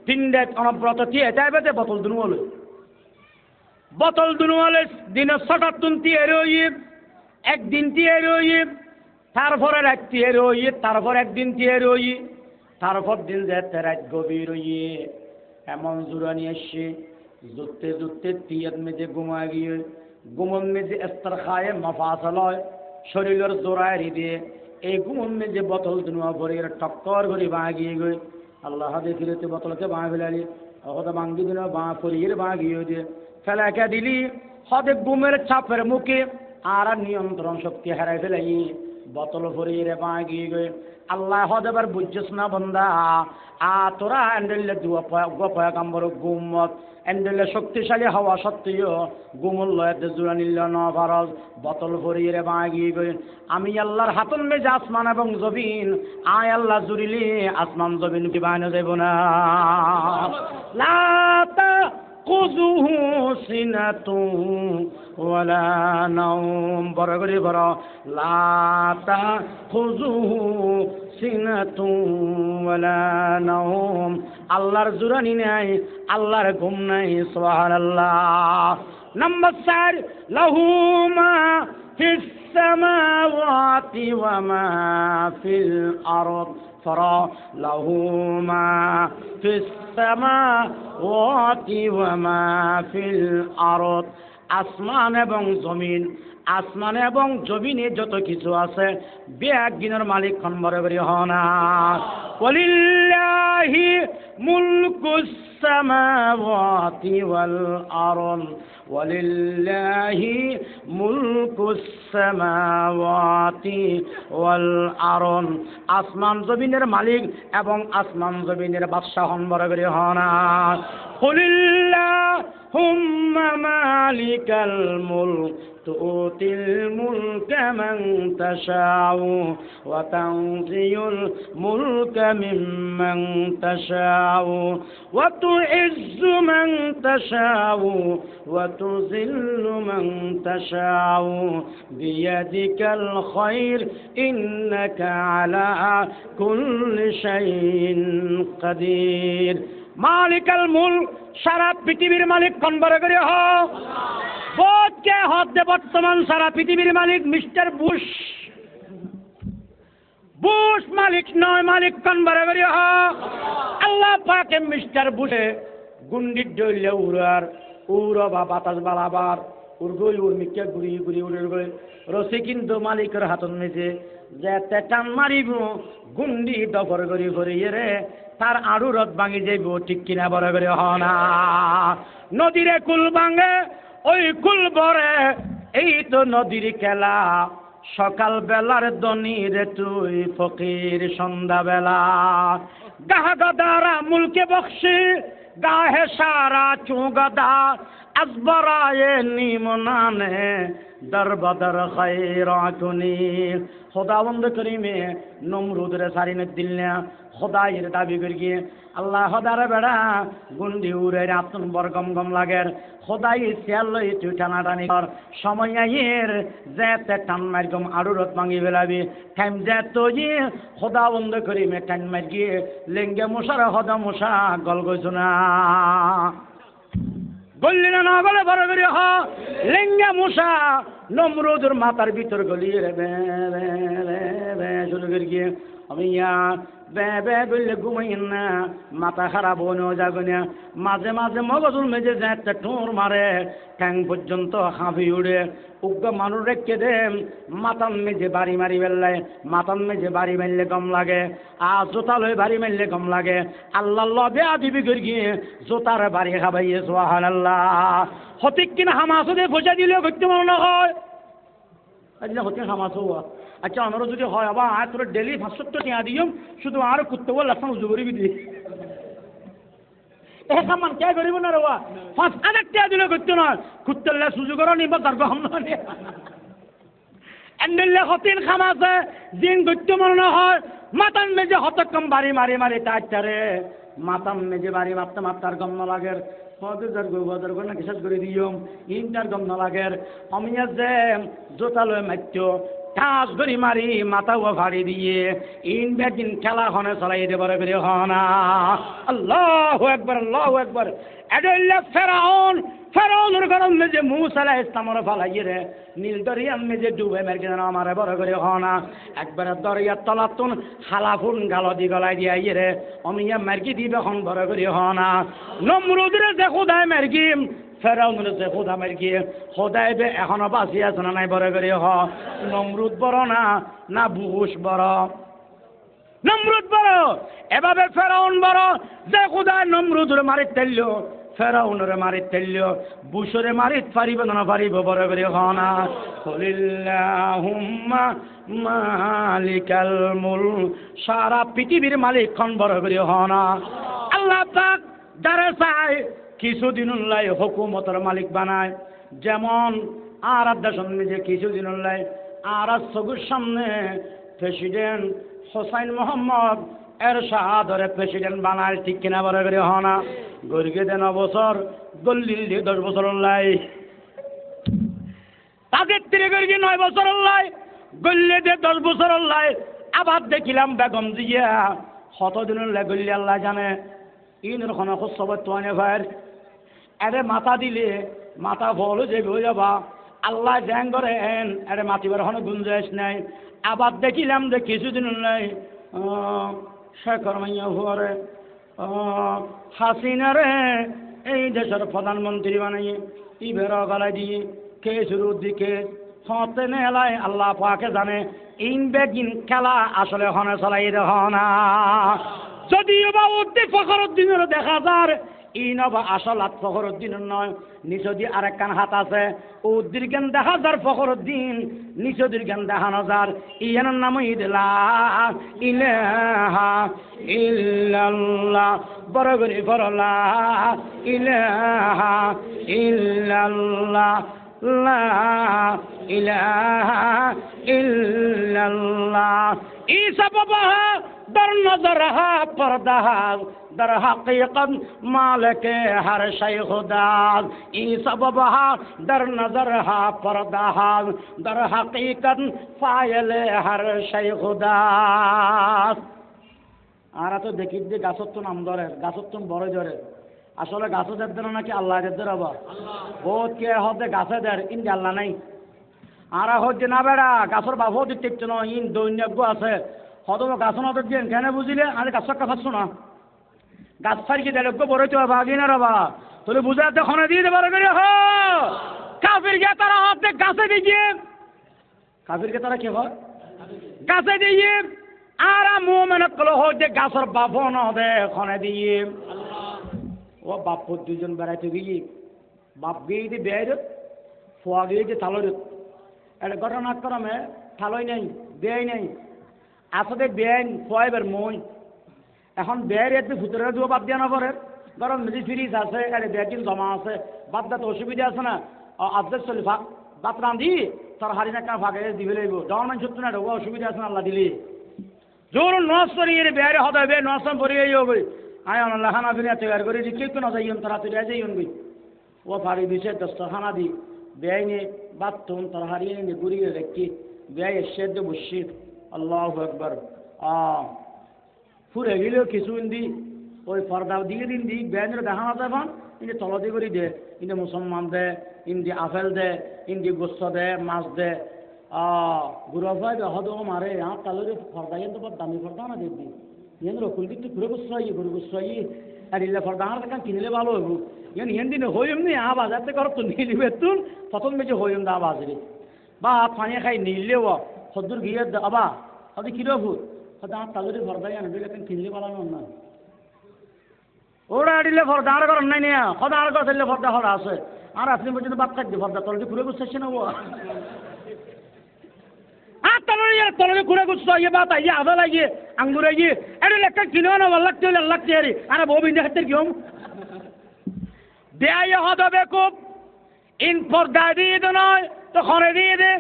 3 ডেট অনব্রত দিয়ে যাইবে বোতল দুনুয়ালে বোতল দুনুয়ালে দিনে 77 দিয়ে রইব একদিন দিয়ে রইব তারপরে রাত দিয়ে রইব তারপর একদিন দিয়ে রইব তারপর দিন যেতে রাত গভীর রইয়ে এমন জুরানি এসে জুতে জুতে তিয়াত মেজে ঘুমা গিয়ে ঘুমন মেজে এস্তার খায় মাফাসল হয় শরীরের জোড়ায় দিয়ে এই ঘুমন মেজে বোতল দুনুয়া ভরে টক্কর করে বাগিয়ে গই আল্লাহ দেখিলে তো বোতলকে বাঁ ফেলালি হতে ভাঙ্গি দিল বাঁ ফরিয়ে বাগিয়ে দিয়ে ফেলাকে দিলি হতে ঘুমের চাপের মুখে আর নিয়ন্ত্রণ শক্তি হারাই ফেলাই বোতল ফরিয়ে বাগিয়ে গই আল্লাহ হদেবার বুঝছিস না বন্দা তোরা এন্ডেলে পয়গাম্বর গুমত এন্ডেলে শক্তিশালী হওয়া সত্ত্বেও গুমুল্লয়তে জোড়া নিল ন ভারত বোতল ভরিয়ে বাগিয়ে গই আমি আল্লাহর হাতন মেজে আসমান এবং জবিন আয় আল্লাহ জুড়িলি আসমান জবিন কি বায়না যাইব না লাতা খুযুহু সিনাতুন ওয়ালা নাওম বড় করে বড় লাতা খুযুহু সিনাতুন ওয়ালা নাওম আল্লাহর জুরানি নাই আল্লাহর ঘুম নাই সুবহানাল্লাহ নাম্বার 4 লাহু মা ফিস সামাওয়াতি ওয়া মা ফিল আরদ ফরা লাহু মা ফিস সামাওয়াতি ওয়া মা ফিল আরদ আসমান এবং জমিন আসমান এবং জমিনে যত কিছু আছে বেআগিনের মালিক খন বড় করে হনা ওয়ালিল্লাহি মুলকুস সামাওয়াতি ওয়াল আরদ ওয়ালিল্লাহি মুলকুস সামাওয়াতি ওয়াল আরদ। আসমান জমিনের মালিক এবং আসমান জমিনের বাদশাহ হন বড় করে হন। কুলিল্লাহুম্মা মালিকাল মুলক তুতিল মুলকা মান তাশাউ ওয়া তানজিউল মুলকা মিম্মান তাশাউ ওয়া তুইজ্জু মান তাশাউ ওয়া তুযিল্লু মান তাশাউ বিয়াদিকাল খায়র ইন্নাকা আলা কুল্লি শাইইন কাদির। মালিকাল মুলক, সারা পৃথিবীর মালিক কোন বড় করে হ? কে হতে বর্তমান সারা পৃথিবীর মালিক মিস্টার বুশ। বুশ মালিক নয়, মালিক কোন বড় করে হ? আল্লাহ পাকে মিস্টার বুশে গুন্ডির ডইলে উড়ার উড়বা বাতাস বালাবার উড়গই উড়মিকে ঘুরি ঘুরি উড়ে রসি কিন্তু মালিকের হাতন নিচে যেতে টান মারিব গুন্ডি দফর করি ভরিয়ে রে তার আড়ু রথ ভাঙি যাইব, ঠিক কিনা বড় করে হনা। নদীরে কুল ভাঙে ওই কুল ভরে, এই তো নদীর খেলা। সকাল বেলার দনি রে তুই ফকির সন্ধ্যাবেলা। গাহ গদারা মুলকে বক্সি গাহে সারা চুগদা আসবরায়ে নিমনানে দরবদর খৈরাকুনি। খোদাবন্দ করিমে নমরুদরে সারিনে দিলনা খোদাইয়ের দাবি করি আল্লাহ খোদারে বেড়া গুন্ডি উড়ে আতুন বর গম গম লাগের খোদাই সিয়াল লই তুই টানাটানি কর সময় আইয়ের যেতে টান মার গম আড়ু রথ ভাঙি ফেলাবি টাইম যেত খোদাবন্দ করিমে টান মার গিয়ে লেঙ্গে মশার খোদা মশা গল গইছ না বললি না না বলে বড় বেরিয়ে হ লেঙ্গা মশা নমরুদের মাথার ভিতর গলিয়ে রে শুরু করে গিয়ে আমি বে বে বললে ঘুমাইন না, মাথা খারাপ হনো যাবে না। মাঝে মাঝে মগজুল মেজে একটা ঠোঁর মারে, ঠ্যাং পর্যন্ত হাঁফি উড়ে। উগ্র মানুষ রেখে দে মাথান মেজে বাড়ি মারি বেললে, মাথান মেজে বাড়ি মারলে গম লাগে, আর জোতা লই বাড়ি মারলে গম লাগে। আল্লাহ লবে আদিবি করে গিয়ে জোতার বাড়ি খাবাইয়ে সুবহানাল্লাহ। হতিক কিনা হামাসে দিয়ে পয়সা দিলেও করতে মনে হয় আচ্ছা হতে হামাস হওয়া। আচ্ছা আমারও যদি হয় আবার আর তোর ডেলি 500 টাকা দিও, শুধু আর কুত্তে বল লাসান উজু করিবি দি এ কামান কে করিব না রবা 5000 টাকা দিলে করতে নয় কুত্তেলে সুযোগ করো নিবা দরগ হম না এন্ডেলে হতিন খামাসে জিন করতে মনে হয় মাতান মেজে হতকম বাড়ি মারি মারি তাইতারে মাতান মেজে বাড়ি মারতে মাতার গম না লাগের ফজর গোবদর কোন কিসাস করে দিও ইন্টার গম না লাগের অমিয়া যে জোতা লয় মাইতো কাজ করি মারি মাথাও ভাড়ি দিয়ে ইন বেদিন খেলা হনে চলাই দে বড় করে হনা। আল্লাহু আকবার আল্লাহু আকবার। এডেল্লা ফেরাউন ফেরাউনের গরম মেজে মুসা আলাইহিস সালামের ফালাইয়ে রে নীল দরিয়া মেজে ডুবে মেরকে না আমারে বড় করে হনা। একবার দরিয়া তলাতুন হালাফুন গালদি গলাই দিয়ে আইয়ে রে অমিয়া মারকি দিবে হন বড় করে হনা। নমরুদের যে খোদায় মারকি ফেরাউনের যে খোদা মারকি খোদায় বে এখনো বাঁচি আছে না নাই বড় করে হ। নমরুদ বড় না বুশ বড়? নমরুদ বড়। এভাবে ফেরাউন বড় যে খোদায় নমরুদের মারি তেলল ফেরাউনের মারি তেলল বুশরে মারি পারিব না পারিব বড় করে হ না। কুলিল্লাহুম্মা মালিকাল মুলক, সারা পৃথিবীর মালিক কোন বড় করে হ না। আল্লাহ পাক যারা চায় কিছুদিন উল্লাই হুকুমতের মালিক বানায়, যেমন আর দেশের নিজে কিছুদিন উল্লাই আর চকুর সামনে প্রেসিডেন্ট হোসাইন মোহাম্মদ এরশাদরে প্রেসিডেন্ট বানায়, ঠিক কিনা বড় করে হনা। গরিকে দেন বছর দল্লিল দিয়ে 10 বছর উল্লাই তাদের তীরে গরিকে 9 বছর উল্লাই গল্লে দিয়ে 10 বছর উল্লাই। আবার দেখিলাম বেগম জিয়া কতদিন উল্লাই গল্লি আল্লাহ জানে। ইনের কোনো খবর তো আনে ভাই এরে মাথা দিলে মাথা ভল যে হয়ে যাবা আল্লাহ জ্যাং করে এন এরে মাতিবার কোনো গুঞ্জাইশ নাই। আবার দেখিলাম যে কিছুদিন নাই শেখর মাইয়া হুয়ারে হাসিনারে এই দেশের প্রধানমন্ত্রী বানাইয়ে ইভের গলায় দিয়ে কে শুরু দিকে ফতে নেলায় আল্লাহ পাকে জানে ইন বেগিন খেলা আসলে হনে চলাই রে হনা। যদিও বা উদ্দি ফখরুদ্দিনের দেখা যার ইনবা আসলাত ফখরুদ্দিনের নয় নিচদি আরেক কান হাত আছে উদ্দির জ্ঞান দেখা যার ফখরুদ্দিন নিচদির জ্ঞান দেখানো যার ইয়ানোর নাম ইদলা ইলাহা ইল্লাল্লাহ বড় করে ফরলা ইলাহা ইল্লাল্লাহ লা ইলাহা ইল্লাল্লাহ ঈসা বাবা در نظر ہے پردہ در حقیقت مالک ہر شے خدا ای سبب ہے در نظر ہے پردہ در حقیقت فاعل ہر شے خدا আরা তো দেখি যে গাছত তো নাম ধরে গাছত তো বড় ধরে আসলে গাছের ধরে নাকি আল্লাহ ধরে হবা বহুত কে হতে গাছে ধরে ইন আল্লাহ নাই আরা হচ্ছে না বেড়া গাছের বাবু দিতে না ইন দৈন্যজ্ঞ আছে হয়তো গাছ না দিয়ে কেন বুঝিলে আরে গাছ কথা শোনা গাছ ফারিকে দিলে বড় তো বাগি না রবা তোরে বুঝাতে খনে দিয়ে দেবার করে হ কাফির কে তারা হাতে গাছে দিয়ে কাফির কে তারা কি হয় গাছে দিয়ে আর মুমিন কল হতে গাছের বাবু না দে খনে দিয়ে ও বাপ দুজন বেড়াইতে গিয়ে বাপ গিয়ে দিয়ে বেড়ে ফোয়া গিয়ে যে থালোর এটা ঘটনাক্রমে থালোই নেই বেয়াই নেই আসলে বেআইন ফয়েবের মই এখন বেয়ের এতে ভুতরে দেবো বাদ দিয়া না পরে ধরো মিলি ফ্রিজ আছে আরে বেয়াকিন জমা আছে বাদ দাতে অসুবিধা আছে না আর্ধেক চলি ভাগ বাত রান্ধি তার হারি না কেন ভাগে দিবে লাগবো যাওয়ার মানুষ সত্যি না ঢোকা অসুবিধা আছে না আল্লাহ দিলি জোর নস করি এর বেয়ারে হতে হবে নসম পরে হবে আয় আল্লাহ খানা ফিরে তৈরি করে দিচ্ছি একটু না যাইম তারা তৈরি যাইন গই ও ফাড়ি দিছে দস্তখানা দি বেআইনে বাথরুম তার হারিয়ে নিয়ে ঘুরিয়ে রেখি বেআই এসে বসি আল্লাহু আকবার ফুরে গেল কিছু ইন্দি ওই পর্দা দিয়ে দিন দি বেআইনের দেখানো যাবান ইন্দি তলদি করে দে ইন্দি মুসলমান দে ইন্দি আপেল দে ইন্দি গোস্ত দে মাছ দে গুরফাই হদ মারে আমার তাহলে পর্দা কিন্তু দামি পর্দা না দেখবি ইয়েন রকুল কিন্তু ঘুরে গুসাই ঘুরে গুসাই আর ইলে পর্দা আমার কাছে কিনলে ভালো হইব ইয়েন ইয়েন দিনে হইম নি বাজার থেকে ঘর তো নিয়ে নিবে তুন প্রথম বেশি হইম দা বাজারে বা পানি খাই নিলেও সদ্দুর গিয়ে আবা হয়তো কিরো ভূত হয়তো আমার তাদের ভরদাই আনবে এখন কিনলে পালানো না ওরা আড়িলে ভরদা আর ঘর নাই নিয়া সদা আর ঘর থাকলে ভরদা হরা আছে আর আপনি পর্যন্ত বাদ থাকবে ভরদা তলটি ঘুরে গুছাচ্ছে না ও আর তলরে ঘুরে গুছছ ইয়ে বাত আইয়ে আভা লাগিয়ে আঙ্গুর আইয়ে এটা লেখা কিনো না ভাল লাগতে হলে লাগতে আরে আর বউ বিন্দা হাতে কি হম দেয় হদবে খুব ইন পর্দা দিয়ে দে নয় তো খরে দিয়ে দে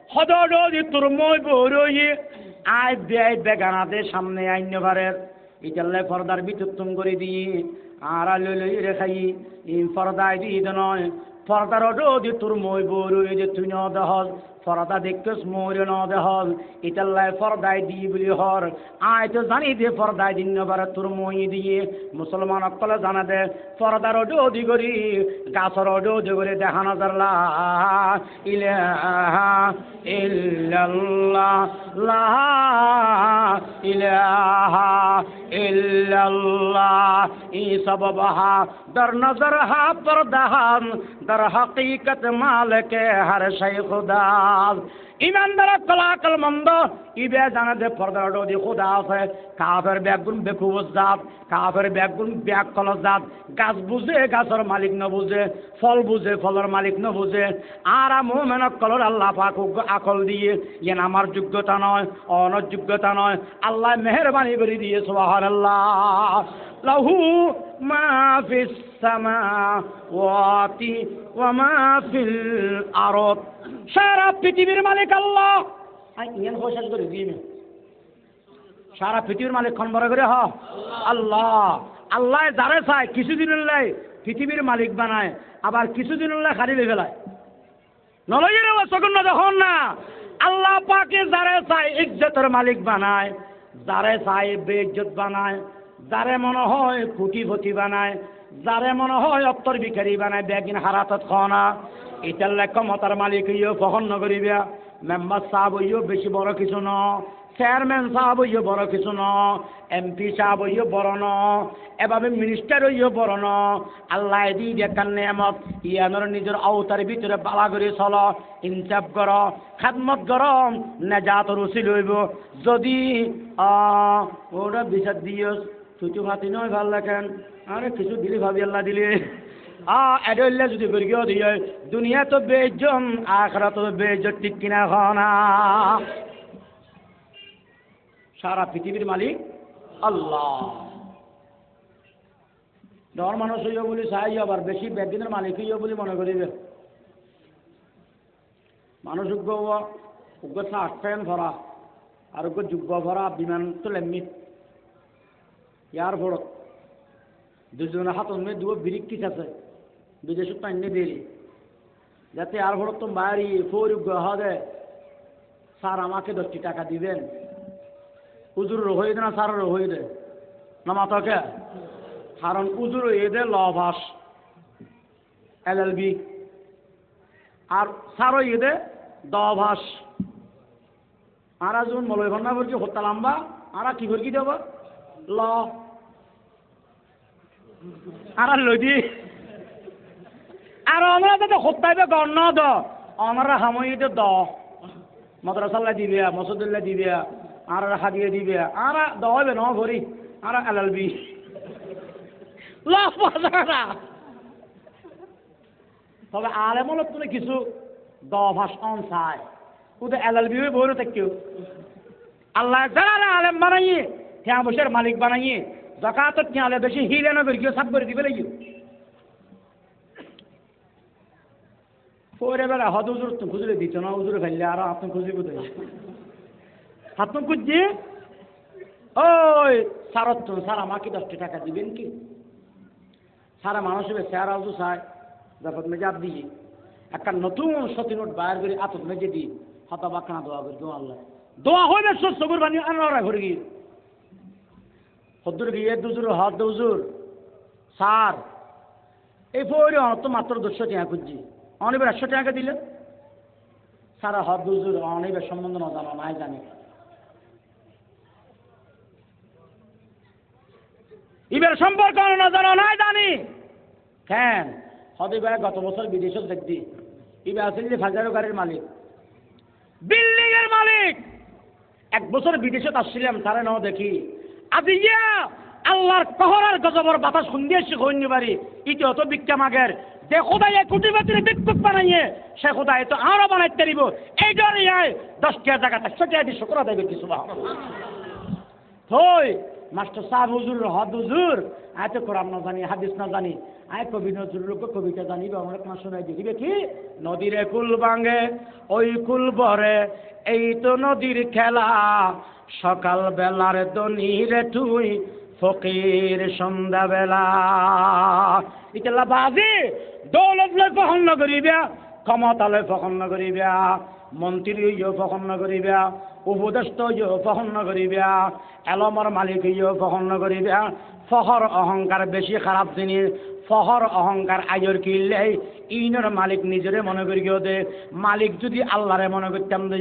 হদো দি তোর মই বড়ই আয় বেআই বেগানাতে সামনে আইনবারের ইতাল্লাই পর্দার বিতুত্তম করে দিয়ে আর লই রেখাই ইন পর্দায় দিয়ে দে নয় পর্দার ওডো দি তোর মই বড়ই যে তুই ন দেহল পর্দা দেখতেস মরে ন দেহল ইতাল্লাই পর্দায় দিয়ে বলি হর আয় তো জানি দে পর্দায় দিন বারে তোর মই দিয়ে মুসলমান অকলে জানা দে পর্দার ওডো দি করি গাছর ওডো দি করে দেখানো জারলা ইলাহা ইল্লাল্লাহ লা ইলাহা ইল্লাল্লাহ ই সববহা در نظر ہا پردہ در حقیقت مالک ہر شے خدا ایماندار کلاکل مند ای بے جانا دے پردہ دی خدا سے کافر بیگن বেকুব জাত কাফের বেগুন ব্যাকল জাত গাছ বুঝে গাছের মালিক ন বুঝে ফল বুঝে ফলের মালিক ন বুঝে আর মুমিন কলর আল্লাহ পাক আকল দিয়ে ইয়েন আমার যোগ্যতা নয় অনযোগ্যতা নয় আল্লাহ মেহেরবানি করে দিয়ে সুবহানাল্লাহ লাহু মা ফিস সামাওয়াতি ওয়া মা ফিল আরদ সারা পৃথিবীর মালিক আল্লাহ আই ইয়েন ঘোষণা করে দিয়ে সারা পৃথিবীর মালিক কোন বড় করে হ আল্লাহ আল্লাহ যারে চায় কিছুদিন লাই পৃথিবীর মালিক বানায় আবার কিছুদিন লাই খালি হয়ে ফেলায় নলইরে সগুন দেখুন না আল্লাহ পাকে যারে চায় ইজ্জতের মালিক বানায় যারে চায় বেইজ্জত বানায় যারে মনে হয় কোটিপতি বানায় যারে মনে হয় অত্তর ভিখারি বানায় বেগিন হারাতত খানা এটার ক্ষমতার মালিক ইয়ে ফখন নগরিবা মেম্বার সাহেব ইয়ে বেশি বড় কিছু ন চেয়ারম্যান সাহেব ইয়ে বড় কিছু ন এমপি সাহেব ইয়ে বড় ন এভাবে মিনিস্টার ইয়ে বড় ন আল্লাহ দি দেখান নেমত ইয়ানোর নিজের আওতার ভিতরে বালা করে চল ইনসাফ কর খাদমত গরম নেজাত রুচি লইব যদি ওরা বিচার দিয়স ছুটু ভাতি নয় ভাল লেখেন আরে কিছু দিলি ভাবি আল্লাহ দিলে এডল্লা যদি করি দিয়ে দুনিয়া তো বেজন আখরা তো বেজন ঠিক কিনা না সারা পৃথিবীর মালিক আল্লাহ ডর মানুষ হইব বলে চাই আবার বেশি বেদিনের মালিক হইব বলে মনে করিবে মানুষ উগ্র চাট ফ্যান ভরা আর উগ্র যুগ্য ভরা বিমান তো লেমিত এয়ারপোর্ট দুজনের হাত অন্য দুটো বিরিক্কিস আছে বিদেশত টাইনে দেরি যাতে এয়ারপোর্ট তো বাইরে ফৌরুগ্য হবে স্যার আমাকে 10টি টাকা দিবেন উজুর হয়ে দে না স্যারের হয়ে দে না মাতাকে কারণ উজুর হয়ে দে লভাস LLB আর স্যারও ইয়ে দে দভাস আর যখন মলয় ঘন্টা করছি হত্যা লাম্বা আর কি করি দেব ল আর লদি আর আমরা তো হত্যাইবে গণ্য দ আমরা হামইতে দ মাদ্রাসাল্লাহ দিবে মসজিদুল্লাহ দিবে আর রাখা দিয়ে দিবে আর দবে ন ভরি আর LLB লাভ পাওয়া তবে আলেমলত তুমি কিছু দভাস অন চায় ওদের LLB বইরো থাকতেও আল্লাহ যারা আলেম বানাইয়ে হ্যাঁ বসের মালিক বানাইয়ে জাকাত আলে বেশি হিলে না করি সাব করে দিবে লাগিও পরে বেলা হদ উজুর তুমি খুঁজলে দিত না উজুরে ফেললে আর আপনি খুঁজি কোথায় আপনি খুঁজছি ওই সারত স্যার আমাকে 10টি টাকা দিবেন কি সারা মানুষ হবে স্যার আউজু চায় যখন মেজে আপ দিয়ে একটা নতুন সতী নোট বাইর করে আতত মেজে দিই হতা বাকনা দোয়া করি দোয়া আল্লাহ দোয়া হইলে সবুর বানিয়ে আনারা ঘুরে গিয়ে হদ্দুর গিয়ে দুজুর হদ দুজুর স্যার এই পরে তো মাত্র 200 টাকা খুঁজছি অনেকবার 100 টাকা দিলে সারা হদ দুজুর অনেকবার সম্বন্ধ না জানা নাই জানি এবার সম্পর্ক না জানা নাই জানি কেন হদে বেড়া গত বছর বিদেশে দেখছি এবার আসলে ফাজারো গাড়ির মালিক বিল্ডিং এর মালিক 1 বছর বিদেশে আসছিলাম তারা নাও দেখি আজি ইয়া আল্লাহর কহরার গজবর বাতাস শুনিয়েছি কইনি বাড়ি ইতো তো বিক্কা মাগের যে খোদাই কোটি বাতিরে বিক্ষুক বানাইয়ে সে খোদাই তো আরো বানাইতে পারিব এই জন্য 10 টাকা জায়গা 100 টাকা দিয়ে শুকর আদায় করতে সুবহানাল্লাহ হই মাস্টার সাহেব হুজুর হদ হুজুর আয় তো কোরআন না জানি হাদিস না জানি আয় কবি নজরুল লোক কবিতা জানি বা অনেক না শোনাই দিবে কি নদীরে কুল ভাঙে ওই কুল ভরে এই তো নদীর খেলা সকাল বেলার দনিরে তুই ফকির সন্ধ্যা বেলা ইতলা বাজি দৌলত লই পছন্দ করিবা ক্ষমতা লই পছন্দ করিবা মন্ত্রী ইয়ে পছন্দ করিবা উপদেষ্ট ইয়ে পছন্দ করিবা এলমর মালিক ইয়ে পছন্দ করিবা ফহর অহংকার বেশি খারাপ জিনিস ফহর অহংকার আয়র কিনলে ইনর মালিক নিজরে মনে করি দে মালিক যদি আল্লাহরে মনে করতাম দে